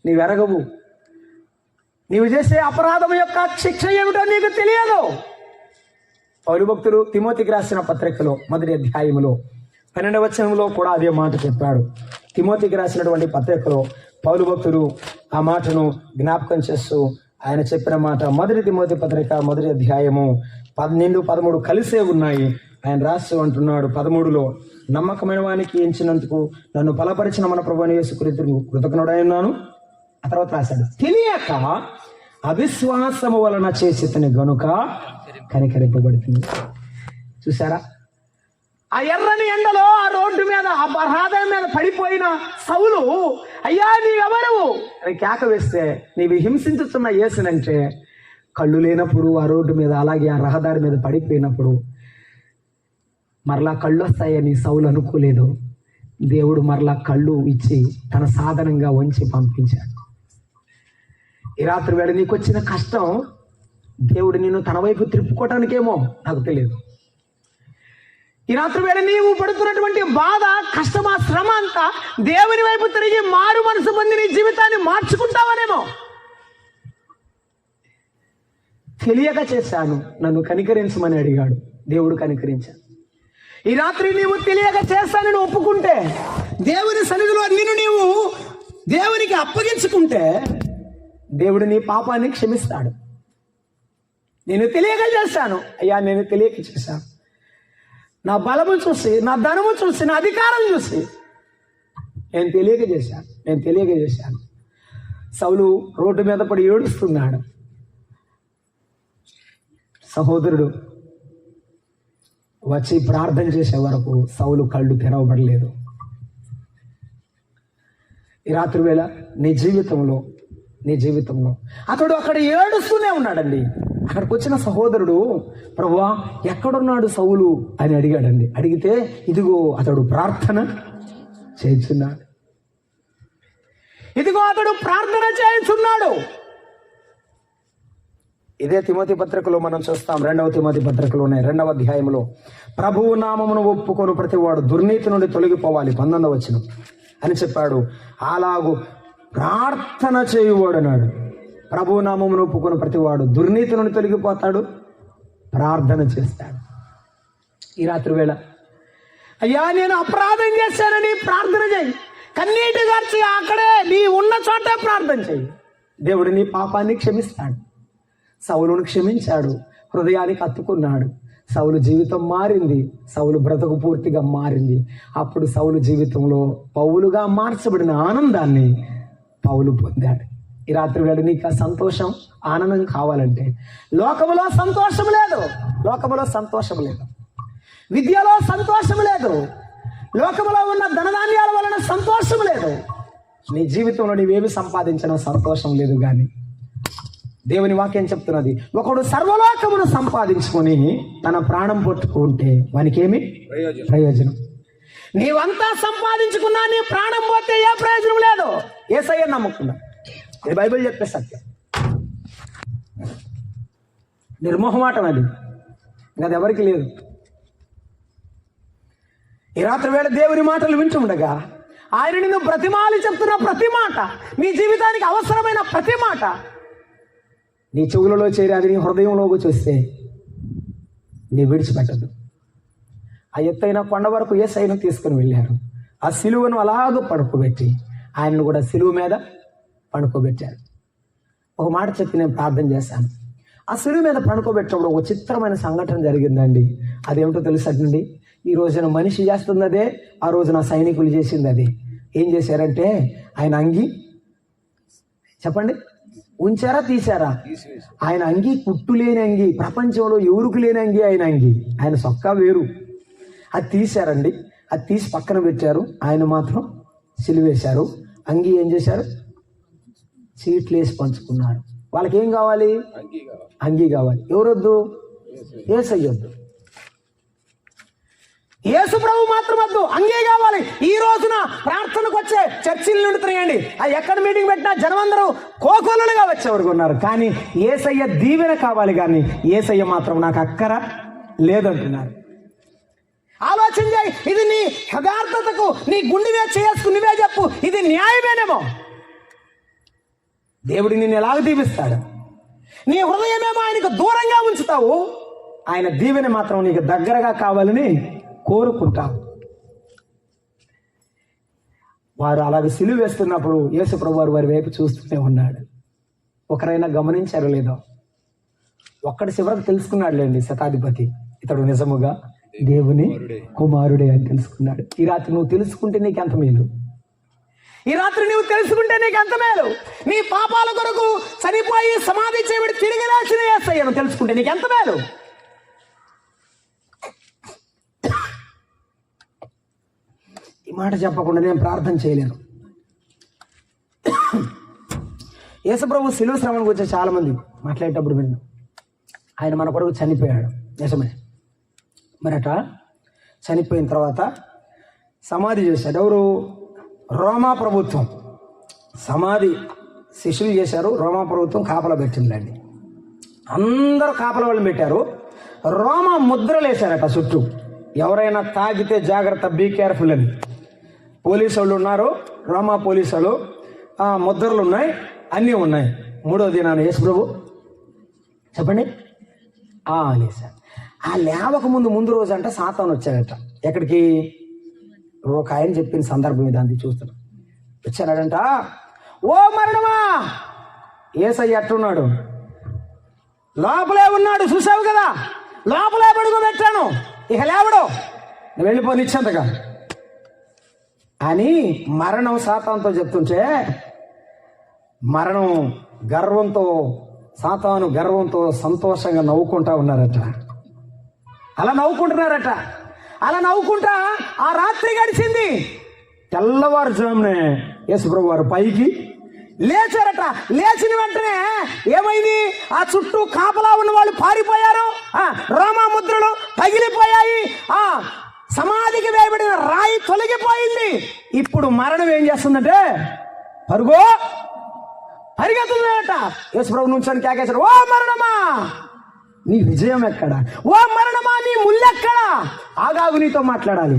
నీవెరగవు, నీవు చేసే అపరాధం యొక్క శిక్ష ఏమిటో నీకు తెలియదు. పౌలు భక్తుడు తిమోతికి రాసిన పత్రికలో 1వ అధ్యాయములో 12వ వచనంలో కూడా అదే మాట చెప్పాడు. తిమోతికి రాసినటువంటి పత్రికలో పౌలు భక్తుడు ఆ మాటను జ్ఞాపకం చేస్తూ ఆయన చెప్పిన మాట 1 తిమోతి పత్రిక 1వ అధ్యాయము 12, 13 కలిసే ఉన్నాయి. ఆయన రాస్తూ అంటున్నాడు 13లో, నమ్మకమైన వానికి ఎంచినందుకు నన్ను బలపరిచిన మన ప్రభువైన యేసుక్రీస్తుకు కృతజ్ఞుడై ఉన్నాను. ఆ తర్వాత రాశాడు, తెలియక అవిశ్వాసము వలన చేసితని గనుక కనికరింపబడుతుంది. చూసారా, ఆ ఎర్రని ఎండలో ఆ రోడ్డు మీద ఆ రహదారి మీద పడిపోయిన సౌలు, అయ్యా నీవెవరు అని కేక వేస్తే, నీవు హింసించుతున్న యేసునంటే కళ్ళు లేనప్పుడు ఆ రోడ్డు మీద అలాగే ఆ రహదారి మీద పడిపోయినప్పుడు మరలా కళ్ళు వస్తాయని సౌలు అనుకోలేదు. దేవుడు మరలా కళ్ళు ఇచ్చి తన సాధనంగా వంచి పంపించాడు. ఈ రాత్రి వేళ నీకు వచ్చిన కష్టం దేవుడు నిన్ను తన వైపు త్రిప్పుకోవటానికేమో నాకు తెలియదు. ఈ రాత్రి వేళ నీవు పడుతున్నటువంటి బాధ, కష్టమా, శ్రమ అంతా దేవుని వైపు తిరిగి మారు మనసు పొంది నీ జీవితాన్ని మార్చుకుంటావనేమో. తెలియక చేశాను, నన్ను కనికరించమని అడిగాడు, దేవుడు కనికరించాడు. ఈ రాత్రి నీవు తెలియక చేస్తానని ఒప్పుకుంటే, దేవుని సన్నిధిలో నిన్ను నీవు దేవునికి అప్పగించుకుంటే దేవుడు నీ పాపాన్ని క్షమిస్తాడు. నేను తెలియక చేశాను, అయ్యా నేను తెలియక చేశాను, నా బలము చూసి, నా ధనము చూసి, నా అధికారం చూసి నేను తెలియక చేశాను. సౌలు రోడ్డు మీద పడి ఏడుస్తున్నాడు. సహోదరుడు వచ్చి ప్రార్థన చేసే వరకు సౌలు కళ్ళు తెరవబడలేదు. ఈ రాత్రి వేళ నీ జీవితంలో అతడు అక్కడ ఏడుస్తూనే ఉన్నాడండి. అక్కడికి వచ్చిన సహోదరుడు, ప్రభువా ఎక్కడున్నాడు సౌలు అని అడిగాడండి. అడిగితే ఇదిగో అతడు ప్రార్థన చేస్తున్నాడు. ఇదిగో అతడు ప్రార్థన చేయుచున్నాడు. ఇదే తిమోతి పత్రికలో మనం చూస్తాం. 2వ తిమోతి పత్రికలోనే 2వ అధ్యాయంలో ప్రభువు నామమును ఒప్పుకొని ప్రతివాడు దుర్నీతి నుండి తొలగిపోవాలి 19వ వచనం అని చెప్పాడు. అలాగూ ప్రార్థన చేయువాడు అన్నాడు. ప్రభువు నామమును ఒప్పుకొని ప్రతివాడు దుర్నీతి నుండి తొలగిపోతాడు, ప్రార్థన చేస్తాడు. ఈ రాత్రి వేళ అయ్యా నేను అపరాధం చేశానని ప్రార్థన చేయి. కన్నీటి గార్చి అక్కడే నీ ఉన్న చోట ప్రార్థన చేయి. దేవుడు నీ పాపాన్ని క్షమిస్తాడు. సౌలును క్షమించాడు, హృదయానికి హత్తుకున్నాడు. సౌలు జీవితం మారింది, సౌలు బ్రతుకు పూర్తిగా మారింది. అప్పుడు సౌలు జీవితంలో పౌలుగా మార్చబడిన ఆనందాన్ని పౌలు పొందాడు. ఈ రాత్రి వేళ నీకు ఆ సంతోషం, ఆనందం కావాలంటే లోకములో సంతోషం లేదు, లోకములో సంతోషం లేదు, విద్యలో సంతోషం లేదు, లోకములో ఉన్న ధనధాన్యాల వలన సంతోషం లేదు. నీ జీవితంలో నీవేమి సంపాదించినా సంతోషం లేదు. కానీ దేవుని వాక్యం చెప్తున్నది, ఒకడు సర్వలోకమును సంపాదించుకొని తన ప్రాణం పట్టుకుంటే వానికేమి ప్రయోజనం? నీవంతా సంపాదించుకున్నా నీ ప్రాణం పోతే ఏ ప్రయోజనం లేదు. యేసయ్య నమ్ముకున్నా, ఇది బైబిల్ చెప్పే సత్యం. నిర్మోహమాటం అది, అది ఎవరికి లేదు. ఈ రాత్రి వేళ దేవుని మాటలు వింటుండగా ఆయన నిన్ను బ్రతిమాలి చెప్తున్న ప్రతి మాట, నీ జీవితానికి అవసరమైన ప్రతి మాట నీ చెవులలో చేరి అది నీ హృదయంలోకి చూస్తే నీ విడిచిపెట్టదు. ఆ ఎత్తైన కొండ వరకు యేసయ్యను తీసుకుని వెళ్ళారు. ఆ సిలువను అలాగ పడుకోబెట్టి ఆయనను కూడా సిలువ మీద పడుకోబెట్టారు. ఒక మాట చెప్పి నేను ప్రార్థన చేశాను. ఆ సిలువ మీద పడుకోబెట్టినప్పుడు ఒక చిత్రమైన సంఘటన జరిగిందండి. అదేమిటో తెలుసండి, ఈ రోజున మనిషి చేస్తుంది అదే, ఆ రోజున సైనికులు చేసింది అదే. ఏం చేశారంటే ఆయన అంగి చెప్పండి ఉంచారా తీశారా? ఆయన అంగి కుట్టు లేని అంగి, ప్రపంచంలో ఎవరికి లేని అంగి ఆయన అంగి. ఆయన సొక్కా వేరు. అది తీశారండి, అది తీసి పక్కన పెట్టారు. ఆయన మాత్రం సిలువేశారు. అంగి ఏం చేశారు? చీట్లు వేసి పంచుకున్నారు. వాళ్ళకి ఏం కావాలి? అంగి కావాలి. ఎవరొద్దు? యేసయ్య వద్దు, యేసు ప్రభు మాత్రం వద్దు, అంగే కావాలి. ఈ రోజున ప్రార్థనకు వచ్చే చర్చిలు నిండుతున్నాయండి. ఆ ఎక్కడ మీటింగ్ పెట్టినా జనం అందరూ కోకొల్లుగా వచ్చేవారు ఉన్నారు. కానీ యేసయ్య దీవెన కావాలి, కానీ యేసయ్య మాత్రం నాకు అక్కర లేదంటున్నారు. ఆలోచన చేయి. ఇది నీ యథార్థతకు నీ గుండెనే చేసుకుని నువ్వే చెప్పు, ఇది న్యాయమేనేమో. దేవుడు నిన్ను ఎలాగ దీవిస్తాడు? నీ హృదయమేమో ఆయనకు దూరంగా ఉంచుతావు, ఆయన దీవెన మాత్రం నీకు దగ్గరగా కావాలని కోరుకుంటావు. వారు అలాగే సిలువ వేస్తున్నప్పుడు యేసు ప్రభు వారి వైపు చూస్తూనే ఉన్నాడు. ఒకరైనా గమనించారో లేదో? ఒక్కడి చివరకు తెలుసుకున్నాడులేండి శతాధిపతి, ఇతడు నిజముగా దేవుని కుమారుడే అని తెలుసుకున్నాడు. ఈ రాత్రి నువ్వు తెలుసుకుంటే నీకు ఎంత మేలు. ఈ రాత్రి నువ్వు తెలుసుకుంటే నీకు ఎంత మేలు. నీ పాపాల కొరకు చనిపోయి సమాధి చేయబడి తిరిగి లేచిన యేసయ్యను తెలుసుకుంటే నీకు ఎంత మేలు. ఈ మాట చెప్పకుండా నేను ప్రార్థన చేయలేను. యేసుప్రభు శిలువ శ్రమణ గురించి చాలా మంది మాట్లాడేటప్పుడు విన్నాం. ఆయన మన కొరకు చనిపోయాడు, నిజమే. మరట చనిపోయిన తర్వాత సమాధి చేశాడు. ఎవరు? రోమా ప్రభుత్వం సమాధి శిష్యులు చేశారు. రోమా ప్రభుత్వం కాపలా పెట్టిందండి. అందరూ కాపల వాళ్ళు పెట్టారు. రోమా ముద్రలు వేశారట చుట్టూ. ఎవరైనా తాగితే జాగ్రత్త, బీ కేర్ఫుల్ అని. పోలీసు వాళ్ళు ఉన్నారు, రోమా పోలీసు వాళ్ళు. ముద్రలు ఉన్నాయి, అన్నీ ఉన్నాయి. 3వ దినాన యేసు ప్రభు చెప్పండి లేచారు. ఆ లేవక ముందు రోజు అంట సాతాను వచ్చాడట. ఎక్కడికి? ఒక ఆయన చెప్పిన సందర్భం ఇది, అంది చూస్తున్నాం. వచ్చాడంట, ఓ మరణమా యేసయ్య అట్టున్నాడు, లోపలే ఉన్నాడు, చూసావు కదా, లోపలే పడుకోబెట్టాను, ఇక లేవడు, నువ్వు వెళ్ళిపో నిశ్చంతగా అని మరణం సాతానుతో చెప్తుంటే, మరణం గర్వంతో, సాతాను గర్వంతో సంతోషంగా నవ్వుకుంటా ఉన్నారట. అలా నవ్వుకుంటున్నారట. అలా నవ్వుకుంటా ఆ రాత్రి గడిచింది. తెల్లవారుజామునే యేసుప్రభు వారు పైకి లేచారట. లేచిన వెంటనే ఏమైంది? ఆ చుట్టూ కాపలా ఉన్న వాళ్ళు పారిపోయారు. రోమా ముద్రలు పగిలిపోయాయి. సమాధికి వేయబడిన రాయి తొలగిపోయింది. ఇప్పుడు మరణం ఏం చేస్తుందంటే పరుగో పరిగెత్తుందట. యేసుప్రభు నుంచొని కేకేశాడు, ఓ మరణమా నీ విజయం ఎక్కడా, ఓ మరణమా నీ ముల్లెక్కడా, ఆగాగు నీతో మాట్లాడాలి.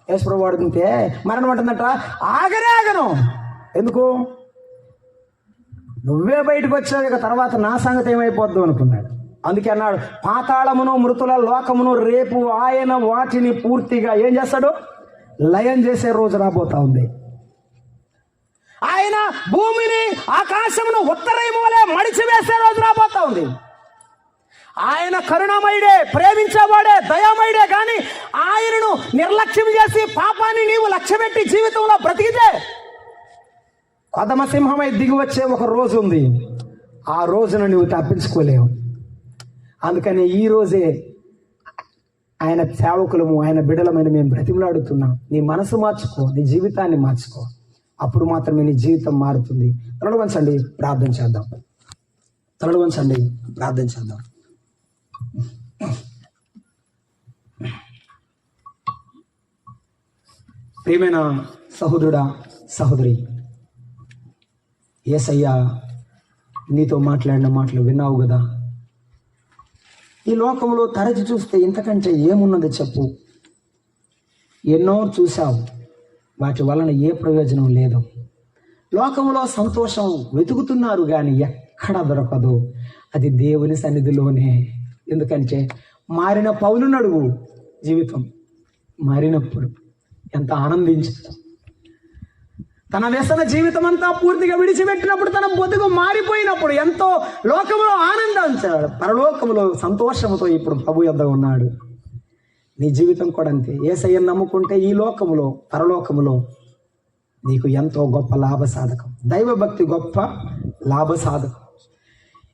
యేసుప్రభు అడుగుతుంటే మరణం అంటుందట, ఆగను. ఎందుకు? నువ్వే బయటకు వచ్చావు, ఇక తర్వాత నా సంగతి ఏమైపోద్దు అనుకున్నాడు. అందుకే అన్నాడు, పాతాళమును మృతుల లోకమును రేపు ఆయన వాటిని పూర్తిగా ఏం చేస్తాడు? లయం చేసే రోజు రాబోతా ఉంది. ఆయన భూమిని ఆకాశమును ఉత్తరము వలె మడిచి వేసే రోజు రాబోతా ఉంది. ఆయన కరుణామయుడే, ప్రేమించేవాడే, దయామయుడే. కానీ ఆయనను నిర్లక్ష్యం చేసి పాపాన్ని నీవు లక్ష్యపెట్టి జీవితంలో బ్రతికితే కొదమ సింహమై దిగి వచ్చే ఒక రోజు ఉంది. ఆ రోజును నువ్వు తప్పించుకోలేవు. అందుకని ఈ రోజే ఆయన సేవకులము, ఆయన బిడ్డలమైన మేము బ్రతిమలాడుతున్నాం. నీ మనసు మార్చుకో, నీ జీవితాన్ని మార్చుకో. అప్పుడు మాత్రమే నీ జీవితం మారుతుంది. తలలు వంచండి, ప్రార్థన చేద్దాం. తలలు వంచండి, ప్రార్థన చేద్దాం. ప్రియమైన సహోదరుడా, సహోదరి, యేసయ్య నీతో మాట్లాడిన మాటలు విన్నావు కదా. ఈ లోకంలో తరచి చూస్తే ఇంతకంటే ఏమున్నది చెప్పు? ఎన్నో చూసావు, వాటి వలన ఏ ప్రయోజనం లేదు. లోకంలో సంతోషం వెతుకుతున్నారు కానీ ఎక్కడ దొరకదు. అది దేవుని సన్నిధిలోనే. ఎందుకంటే మారిన పౌలును అడుగు, జీవితం మారినప్పుడు ఎంత ఆనందించాడు. తన వ్యసన జీవితం అంతా పూర్తిగా విడిచిపెట్టినప్పుడు, తన బతుకు మారిపోయినప్పుడు ఎంతో లోకములో ఆనందించాడు. పరలోకములో సంతోషంతో ఇప్పుడు ప్రభు యొద్ద ఉన్నాడు. నీ జీవితం కూడా అంతే. యేసయ్యను నమ్ముకుంటే ఈ లోకములో, పరలోకములో నీకు ఎంతో గొప్ప లాభసాధకం. దైవభక్తి గొప్ప లాభసాధకం.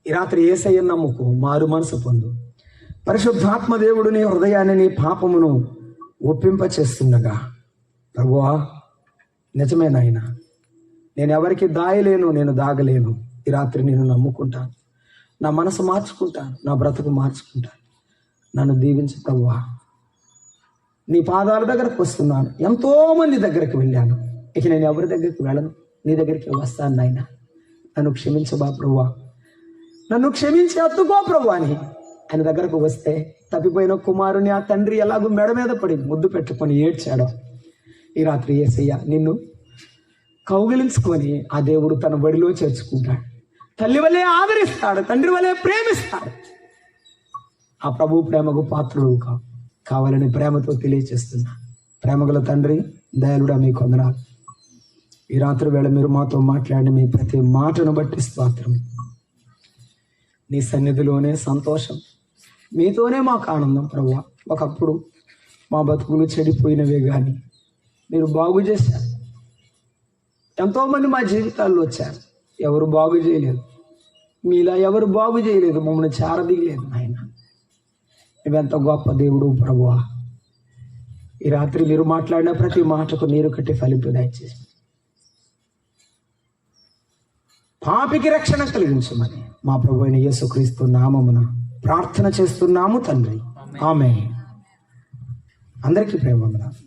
ఈ రాత్రి యేసయ్యను నమ్ముకో, మారు మనసు పొందు. పరిశుద్ధాత్మ దేవుడు నీ హృదయాన్ని, నీ పాపమును ఒప్పింప చేస్తుండగా, ప్రభువా నిజమే నాయనా, నేను ఎవరికి దాయలేను, నేను దాగలేను. ఈ రాత్రి నేను నమ్ముకుంటాను, నా మనసు మార్చుకుంటాను, నా బ్రతుకు మార్చుకుంటాను. నన్ను దీవించు ప్రభువా. నీ పాదాల దగ్గరకు వస్తున్నాను. ఎంతో మంది దగ్గరికి వెళ్ళాను, ఇక నేను ఎవరి దగ్గరికి వెళ్ళను, నీ దగ్గరికి వస్తాను నాయనా. నన్ను క్షమించబా ప్రభువా, నన్ను క్షమించి అత్తుకో ప్రభువా అని ఆయన దగ్గరకు వస్తే తప్పిపోయిన కుమారుని ఆ తండ్రి ఎలాగో మెడ మీద పడి ముద్దు పెట్టుకొని ఏడ్చాడో, ఈ రాత్రి యేసయ్య నిన్ను కౌగిలించుకొని ఆ దేవుడు తన బడిలో చేర్చుకుంటాడు. తల్లి వలె ఆదరిస్తాడు, తండ్రి వలె ప్రేమిస్తాడు. ఆ ప్రభు ప్రేమకు పాత్రుడు కావాలని ప్రేమతో తెలియచేస్తున్నా. ప్రేమగల తండ్రి, దయాళుడా, మీకు వందనాలు. ఈ రాత్రి వేళ మీరు మాతో మాట్లాడి మీ ప్రతి మాటను బట్టి స్తోత్రం. నీ సన్నిధిలోనే సంతోషం, మీతోనే మాకు ఆనందం ప్రభువా. ఒకప్పుడు మా బతుకులు చెడిపోయినవే కానీ మీరు బాగు చేశారు. ఎంతోమంది మా జీవితాల్లో వచ్చారు, ఎవరు బాగు చేయలేదు. మీలా ఎవరు బాగు చేయలేదు, మమ్మల్ని చేరదీయలేదు నాయన. నువ్వెంత గొప్ప దేవుడు ప్రభువా. ఈ రాత్రి మీరు మాట్లాడిన ప్రతి మాటకు నీరు కట్టి ఫలింపు దయచేసి పాపికి రక్షణ కలిగించమని మా ప్రభు అయిన యేసుక్రీస్తు నామమున ప్రార్థన చేస్తున్నాము తండ్రి, ఆమేన్. అందరికీ ప్రేమ వందనాలు.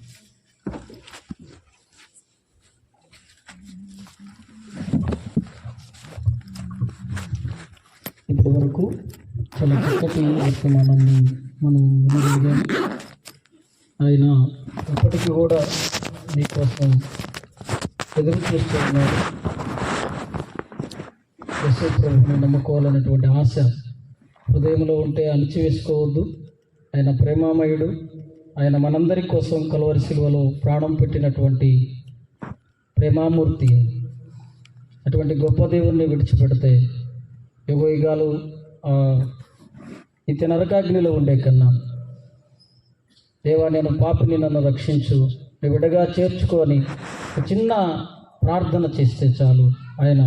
ఇప్పటి వరకు చాలా చక్కటి వర్తమానాన్ని మనం వినగలిగాం. ఆయన ఇప్పటికీ కూడా మీకోసం ఎదురు చూస్తూ ఉన్నారు. యేసు ప్రభువుని నమ్ముకోవాలనేటువంటి ఆశ హృదయంలో ఉంటే అణిచివేసుకోవద్దు. ఆయన ప్రేమామయుడు. ఆయన మనందరి కోసం కలువరి శిలువలో ప్రాణం పెట్టినటువంటి ప్రేమామూర్తి. అటువంటి గొప్ప దేవుణ్ణి విడిచిపెడితే యుగయుగాలు నిత్య నరకాగ్నిలో ఉండే కన్నా, దేవా నేను పాపిని, నన్ను రక్షించు, నువ్వు విడగా చేర్చుకొని ఒక చిన్న ప్రార్థన చేస్తే చాలు, ఆయన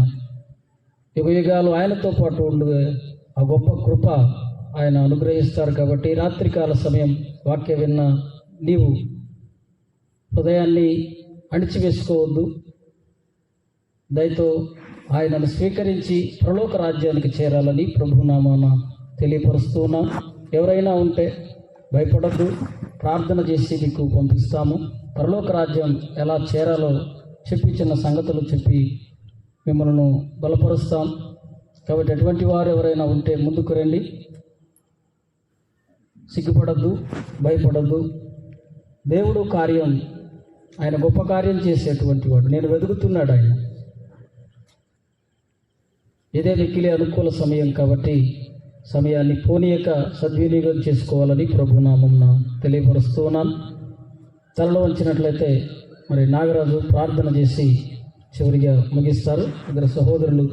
యుగయుగాలు ఆయనతో పాటు ఉండే ఆ గొప్ప కృప ఆయన అనుగ్రహిస్తారు. కాబట్టి రాత్రికాల సమయం వాక్య విన్న నీవు హృదయాన్ని అణిచివేసుకోవద్దు. దయతో ఆయనను స్వీకరించి పరలోక రాజ్యానికి చేరాలని ప్రభునామాన తెలియపరుస్తున్నా. ఎవరైనా ఉంటే భయపడద్దు, ప్రార్థన చేసి మీకు పంపిస్తాము. పరలోక రాజ్యం ఎలా చేరాలో చెప్పి చిన్న సంగతులు చెప్పి మిమ్మల్ని బలపరుస్తాం. కాబట్టి అటువంటి వారు ఎవరైనా ఉంటే ముందుకు రండి. సిగ్గుపడద్దు, భయపడద్దు. దేవుడు కార్యం, ఆయన గొప్ప కార్యం చేసేటువంటి వాడు. నేను వెతుకుతున్నాడు ఆయన. ఇదే మిక్కిలి అనుకూల సమయం కాబట్టి సమయాన్ని పోనీయక సద్వినియోగం చేసుకోవాలని ప్రభునామంన తెలియపరుస్తూ ఉన్నాను. తలలో వంచినట్లయితే మరి నాగరాజు ప్రార్థన చేసి చివరిగా ముగిస్తారు. ఇద్దరు సహోదరులు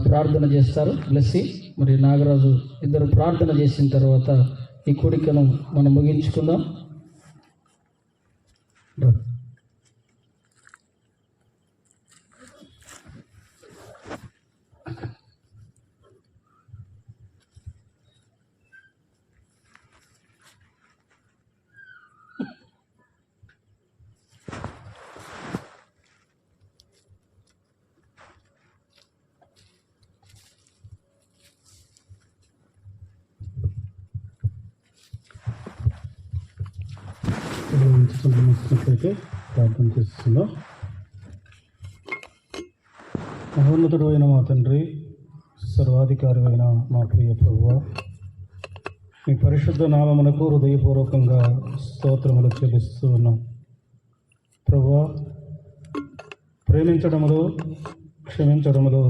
ప్రార్థన చేస్తారు. బ్లెస్సి మరి నాగరాజు ఇద్దరు ప్రార్థన చేసిన తర్వాత ఈ కూడికను మనం ముగించుకుందాం. అయితే ప్రార్థన చేస్తున్నాం. మహోన్నతుడు అయిన మా తండ్రి, సర్వాధికారి అయిన మా ప్రియ ప్రభువా, మీ పరిశుద్ధ నామమునకు హృదయపూర్వకంగా స్తోత్రములు చెల్లిస్తూ ఉన్నాం. ప్రభువా, ప్రేమించడములో, క్షమించడములో,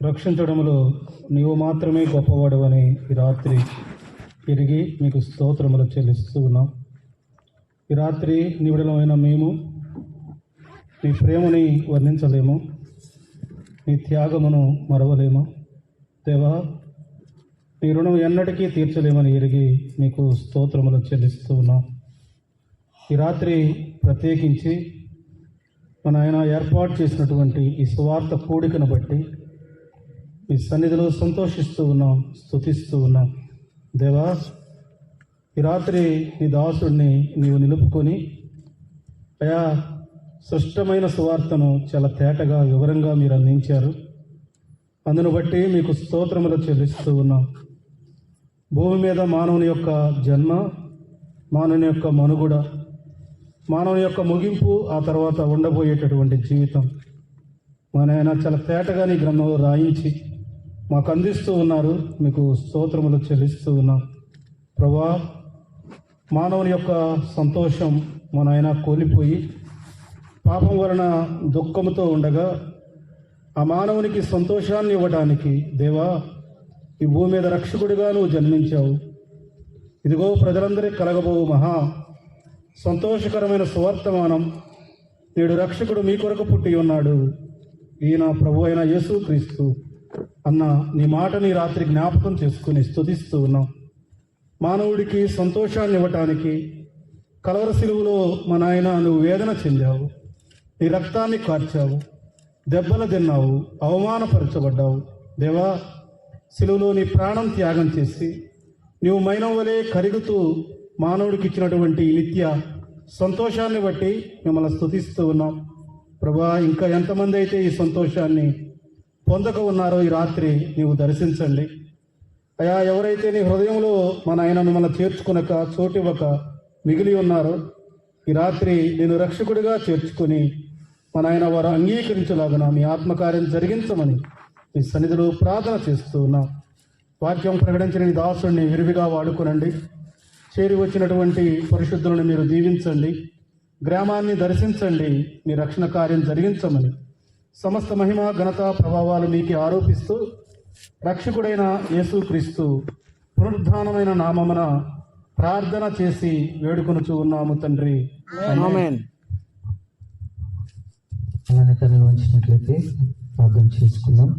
రక్షించడములో నీవు మాత్రమే గొప్పవాడవని ఈ రాత్రి ఎరిగి మీకు స్తోత్రములు చెల్లిస్తూ ఉన్నాం. ఈ రాత్రి నివిడలమైన మేము నీ ప్రేమని వర్ణించలేము, నీ త్యాగమును మరవలేము. దేవా, నీ రుణం ఎన్నటికీ తీర్చలేమని ఎరిగి నీకు స్తోత్రములు చెల్లిస్తూ ఉన్నాం. ఈ రాత్రి ప్రత్యేకించి మన ఆయన ఏర్పాటు చేసినటువంటి ఈ సువార్త కూడికను బట్టి ఈ సన్నిధిలో సంతోషిస్తూ ఉన్నాం, స్తుతిస్తూ ఉన్నాం. దేవా, ఈ రాత్రి నీ దాసుడిని నీవు నిలుపుకొని అయా స్పష్టమైన సువార్తను చాలా తేటగా వివరంగా మీరు అందించారు. అందును బట్టి మీకు స్తోత్రములు చెల్లిస్తూ ఉన్నాం. భూమి మీద మానవుని యొక్క జన్మ, మానవుని యొక్క మనుగడ, మానవుని యొక్క ముగింపు, ఆ తర్వాత ఉండబోయేటటువంటి జీవితం మా నాయన చాలా తేటగా నీ గ్రంథంలో రాయించి మాకు అందిస్తూ ఉన్నారు. మీకు స్తోత్రములు చెల్లిస్తూ ఉన్నాం. ప్రభా, మానవుని యొక్క సంతోషం మన ఆయన కోల్పోయి పాపం వలన దుఃఖంతో ఉండగా ఆ మానవునికి సంతోషాన్ని ఇవ్వడానికి దేవా ఈ భూమి మీద రక్షకుడిగా నువ్వు జన్మించావు. ఇదిగో ప్రజలందరికీ కలగబోవు మహా సంతోషకరమైన సువర్తమానం, నేడు రక్షకుడు మీ కొరకు పుట్టి ఉన్నాడు, ఈయన ప్రభు అయిన యేసుక్రీస్తు అన్న నీ మాటని రాత్రి జ్ఞాపకం చేసుకుని స్తుతిస్తూ ఉన్నాం. మానవుడికి సంతోషాన్ని ఇవ్వటానికి కలవర శిలువలో మా నాయన నువ్వు వేదన చెందావు, నీ రక్తాన్ని కార్చావు, దెబ్బలు తిన్నావు, అవమానపరచబడ్డావు. దేవా, శిలువలో నీ ప్రాణం త్యాగం చేసి నీవు మైనం వలె కరుగుతూ మానవుడికి ఇచ్చినటువంటి నిత్య సంతోషాన్ని బట్టి మిమ్మల్ని స్తుతిస్తూ ఉన్నాం. ప్రభా, ఇంకా ఎంతమంది అయితే ఈ సంతోషాన్ని పొందక ఉన్నారో ఈ రాత్రి నీవు దర్శించండి. అయా, ఎవరైతే నీ హృదయంలో మన ఆయన మిమ్మల్ని చేర్చుకునక చోటివ్వక మిగిలి ఉన్నారో ఈ రాత్రి నేను రక్షకుడిగా చేర్చుకుని మన ఆయన వారు అంగీకరించలాగున మీ ఆత్మకార్యం జరిగించమని మీ సన్నిధిలో ప్రార్థన చేస్తూ ఉన్నాం. వాక్యం ప్రకటించిన నీ దాసుడిని విరివిగా వాడుకునండి. చేరి వచ్చినటువంటి పరిశుద్ధులను మీరు దీవించండి. గ్రామాన్ని దర్శించండి. మీ రక్షణ కార్యం జరిగించమని సమస్త మహిమ, ఘనత, ప్రభావాలు మీకే ఆరోపిస్తూ రక్షకుడైన యేసుక్రీస్తు పునరుద్ధానమైన నామమున ప్రార్థన చేసి వేడుకొనుచూ ఉన్నాము తండ్రి, ఆమేన్. అలానే తనను వంచినట్లయితే ప్రార్థన చేసుకుందాం.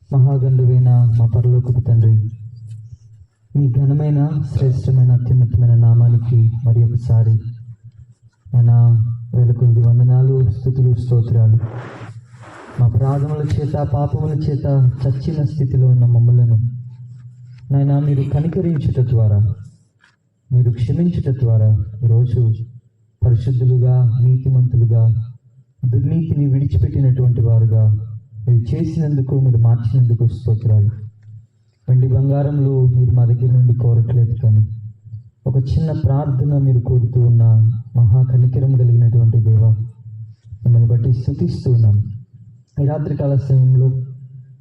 మహాగంధువైన మా పరలోకపు తండ్రి, మీ ఘనమైన, శ్రేష్టమైన, అత్యున్నతమైన నామానికి మరి ఒకసారి మన వేలకొద్ది వందనాలు, స్తుతులు, స్తోత్రాలు. మా అపరాధముల చేత, పాపముల చేత చచ్చిన స్థితిలో ఉన్న మమ్మలను నాయన మీరు కనికరించుట ద్వారా, మీరు క్షమించుట ద్వారా ఈరోజు పరిశుద్ధులుగా, నీతిమంతులుగా, దుర్నీతిని విడిచిపెట్టినటువంటి వారుగా మీరు చేసినందుకు, మీరు మార్చినందుకు స్తోత్రాలు. వెండి బంగారంలో మీరు మా దగ్గర నుండి కోరట్లేదు, కానీ ఒక చిన్న ప్రార్థన మీరు కోరుతూ ఉన్న మహా కనికరం కలిగినటువంటి దేవ, మిమ్మల్ని బట్టి స్తుతిస్తూ ఉన్నాం. ఈ రాత్రికాల సమయంలో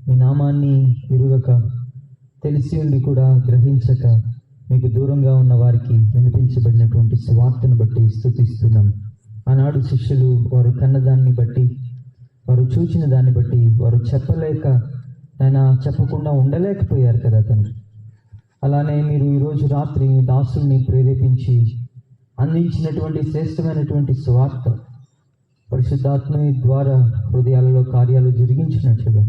మీ నామాన్ని ఎరుగక, తెలిసి ఉండి కూడా గ్రహించక మీకు దూరంగా ఉన్న వారికి వినిపించబడినటువంటి సువార్తను బట్టి స్తుతిస్తున్నాం. ఆనాడు శిష్యులు వారు కన్నదాన్ని బట్టి, వారు చూచిన దాన్ని బట్టి వారు చెప్పలేక, ఆయన చెప్పకుండా ఉండలేకపోయారు కదా తండ్రి. అలానే మీరు ఈరోజు రాత్రి మీ దాసుల్ని ప్రేరేపించి అందించినటువంటి శ్రేష్టమైనటువంటి సువార్త పరిశుద్ధాత్మ ద్వారా హృదయాలలో కార్యాలు జరిగించినట్లుగా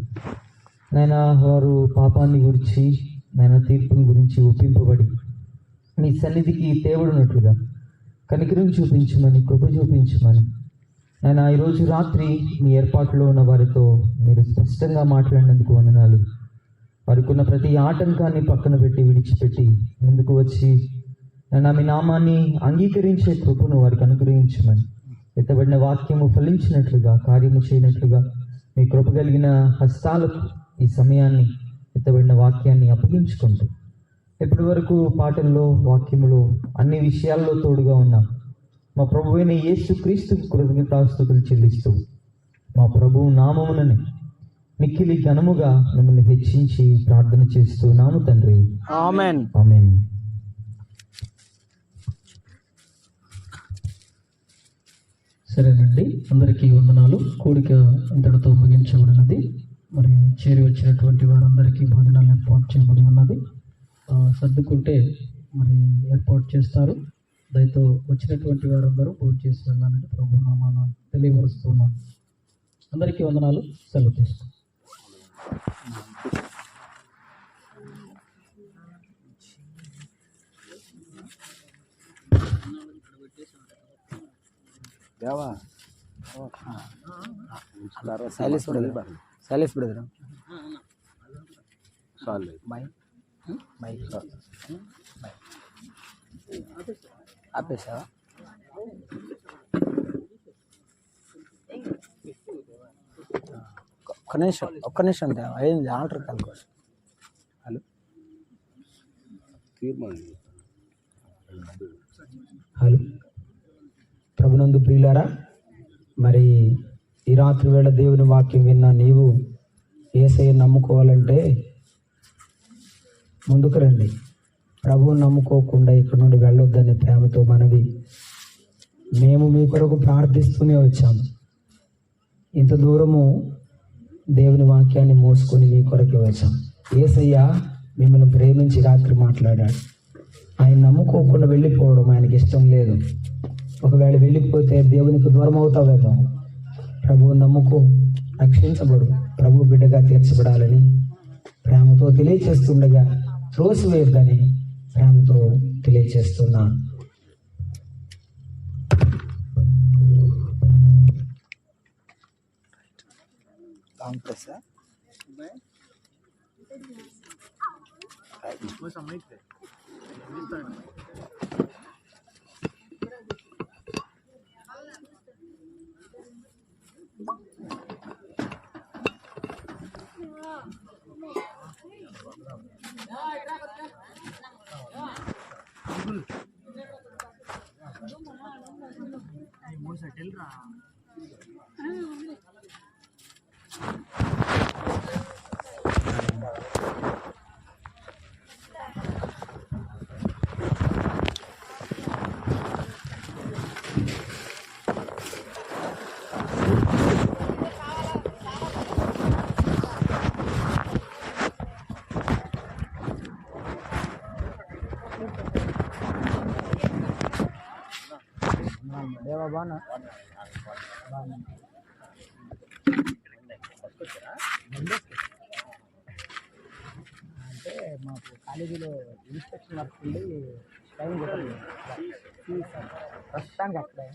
నాయన వారు పాపాన్ని గురించి, నాయన తీర్పుని గురించి ఒప్పింపబడి మీ సన్నిధికి తేవడినట్లుగా కనికరం చూపించమని, కృప చూపించమని నాయన ఈరోజు రాత్రి మీ ఏర్పాటులో ఉన్న వారితో మీరు స్పష్టంగా మాట్లాడినందుకు వందనాలు. వారికి ఉన్న ప్రతి ఆటంకాన్ని పక్కన పెట్టి, విడిచిపెట్టి ముందుకు వచ్చి నాయన మీ నామాన్ని అంగీకరించే కృపను వారికి అనుగ్రహించమని, ఎత్తబడిన వాక్యము ఫలించినట్లుగా, కార్యము చేయనట్లుగా మీ కృప కలిగిన హస్తాలకు ఈ సమయాన్ని, ఎత్తబడిన వాక్యాన్ని అప్పగించుకుంటూ ఇప్పటి వరకు పాటల్లో, వాక్యములో, అన్ని విషయాల్లో తోడుగా ఉన్న మా ప్రభువైన యేసుక్రీస్తుకు కృతజ్ఞతాస్తుతులు చెల్లిస్తూ మా ప్రభువు నామమునని మిక్కిలి ఘనముగా మిమ్మల్ని హెచ్చించి ప్రార్థన చేస్తున్నాము తండ్రి. ఆమెన్. ఆమేన్. సరేనండి, అందరికీ వందనాలు. కూడిక ఇంతటితో ముగించబడినది. మరి చేరి వచ్చినటువంటి వారందరికీ భోజనాలు ఏర్పాటు చేయబడి ఉన్నది. సర్దుకుంటే మరి ఏర్పాటు చేస్తారు. దయతో వచ్చినటువంటి వారందరూ భోజనం చేసి వెళ్ళాలని ప్రభు నామాన తెలియపరుస్తున్నాను. అందరికీ వందనాలు. సెలవు తీసుకుంటాం. సైలేష్ బ్రదర్ బాయ్ బాయ్ ఆపేసా. ఒక్క నిమిషం అయింది ఆల్టర్ కాల్ కోసం. హలో, హలో ప్రభునందు ప్రియులారా, మరి ఈ రాత్రి వేళ దేవుని వాక్యం విన్నా నీవు యేసయ్యను నమ్ముకోవాలంటే ముందుకు రండి. ప్రభువుని నమ్ముకోకుండా ఇక్కడ నుండి వెళ్ళొద్దని ప్రేమతో మనవి. మేము మీ కొరకు ప్రార్థిస్తూనే వచ్చాము. ఇంత దూరము దేవుని వాక్యాన్ని మోసుకొని మీ కొరకే వచ్చాం. యేసయ్య మిమ్మల్ని ప్రేమించి రాత్రి మాట్లాడాడు. ఆయన నమ్ముకోకుండా వెళ్ళిపోవడం ఆయనకి ఇష్టం లేదు. ఒకవేళ వెళ్ళిపోతే దేవునికి దూరం అవుతావేమో. ప్రభువు నమ్ముకో, రక్షించబడు, ప్రభు బిడ్డగా తీర్చబడాలని ప్రేమతో తెలియచేస్తుండగా త్రోసివేయద్దని ప్రేమతో తెలియచేస్తున్నా. దేవా బానా అంటే మాకు కాలేజీలో ఇన్స్పెక్షన్ వర్క్ ఉండి టైం కుదరలేదు. ప్రస్తుతానికి అక్కడే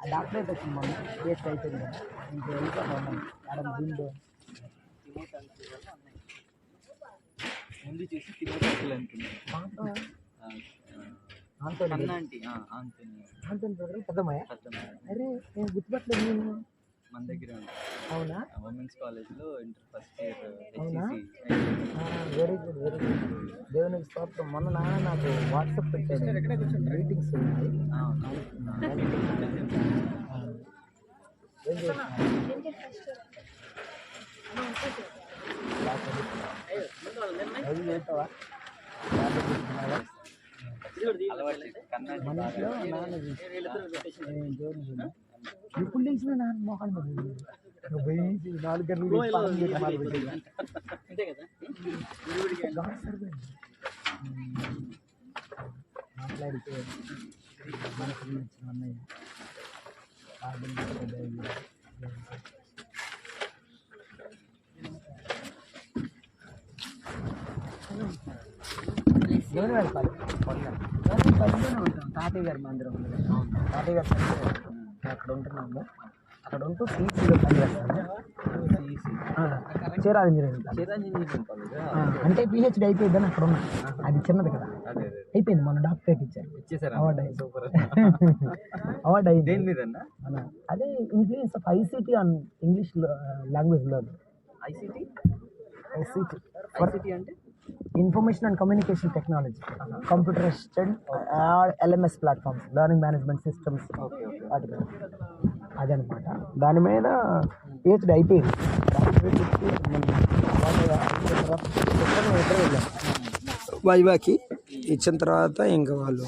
ఆ డాక్టరేట్ వచ్చింది. మొన్న కేసు అయిపోయింది కదా, ఇంక వెళ్ళిపోతాం మేడం. దీంట్లో ముందు చేసి పెద్దమ్మాయ. అరే నేను గుర్తుపట్టలేదు. నేను మన దగ్గర అవునా? ఉమెన్స్ కాలేజ్లో ఇంటర్ ఫస్ట్ ఇయర్. అవునా? Very good, very good. దేవునికి స్తోత్రం. మొన్న నాకు వాట్సాప్ పెట్టాడు, మీటింగ్స్ ఉన్నాయి. ఏం చేస్తున్నారు? తాతయ్య గారి మందిరం ఉంది. తాతయ్య గారి అక్కడ ఉంటున్నాము. అక్కడ ఉంటూ పీసీలో పనిచేస్తాను. చీరాల ఇంజనీరింగ్ అంటే పిహెచ్డి అయిపోయిందని అక్కడ ఉన్నా. అది చిన్నది కదా, అయిపోయింది. మన డాక్టరేట్ ఇచ్చారు, అవార్డు అయింది. అవార్డు అయింది. అదే influence of ICT on English language లో. ఐసీటీ అంటే information and communication technology, computer assistant, LMS platforms, learning management systems, వాటి మీద అదనమాట. దాని మీద పిహెచ్డి అయిపోయింది. వైవాకి ఇచ్చిన తర్వాత ఇంకా వాళ్ళు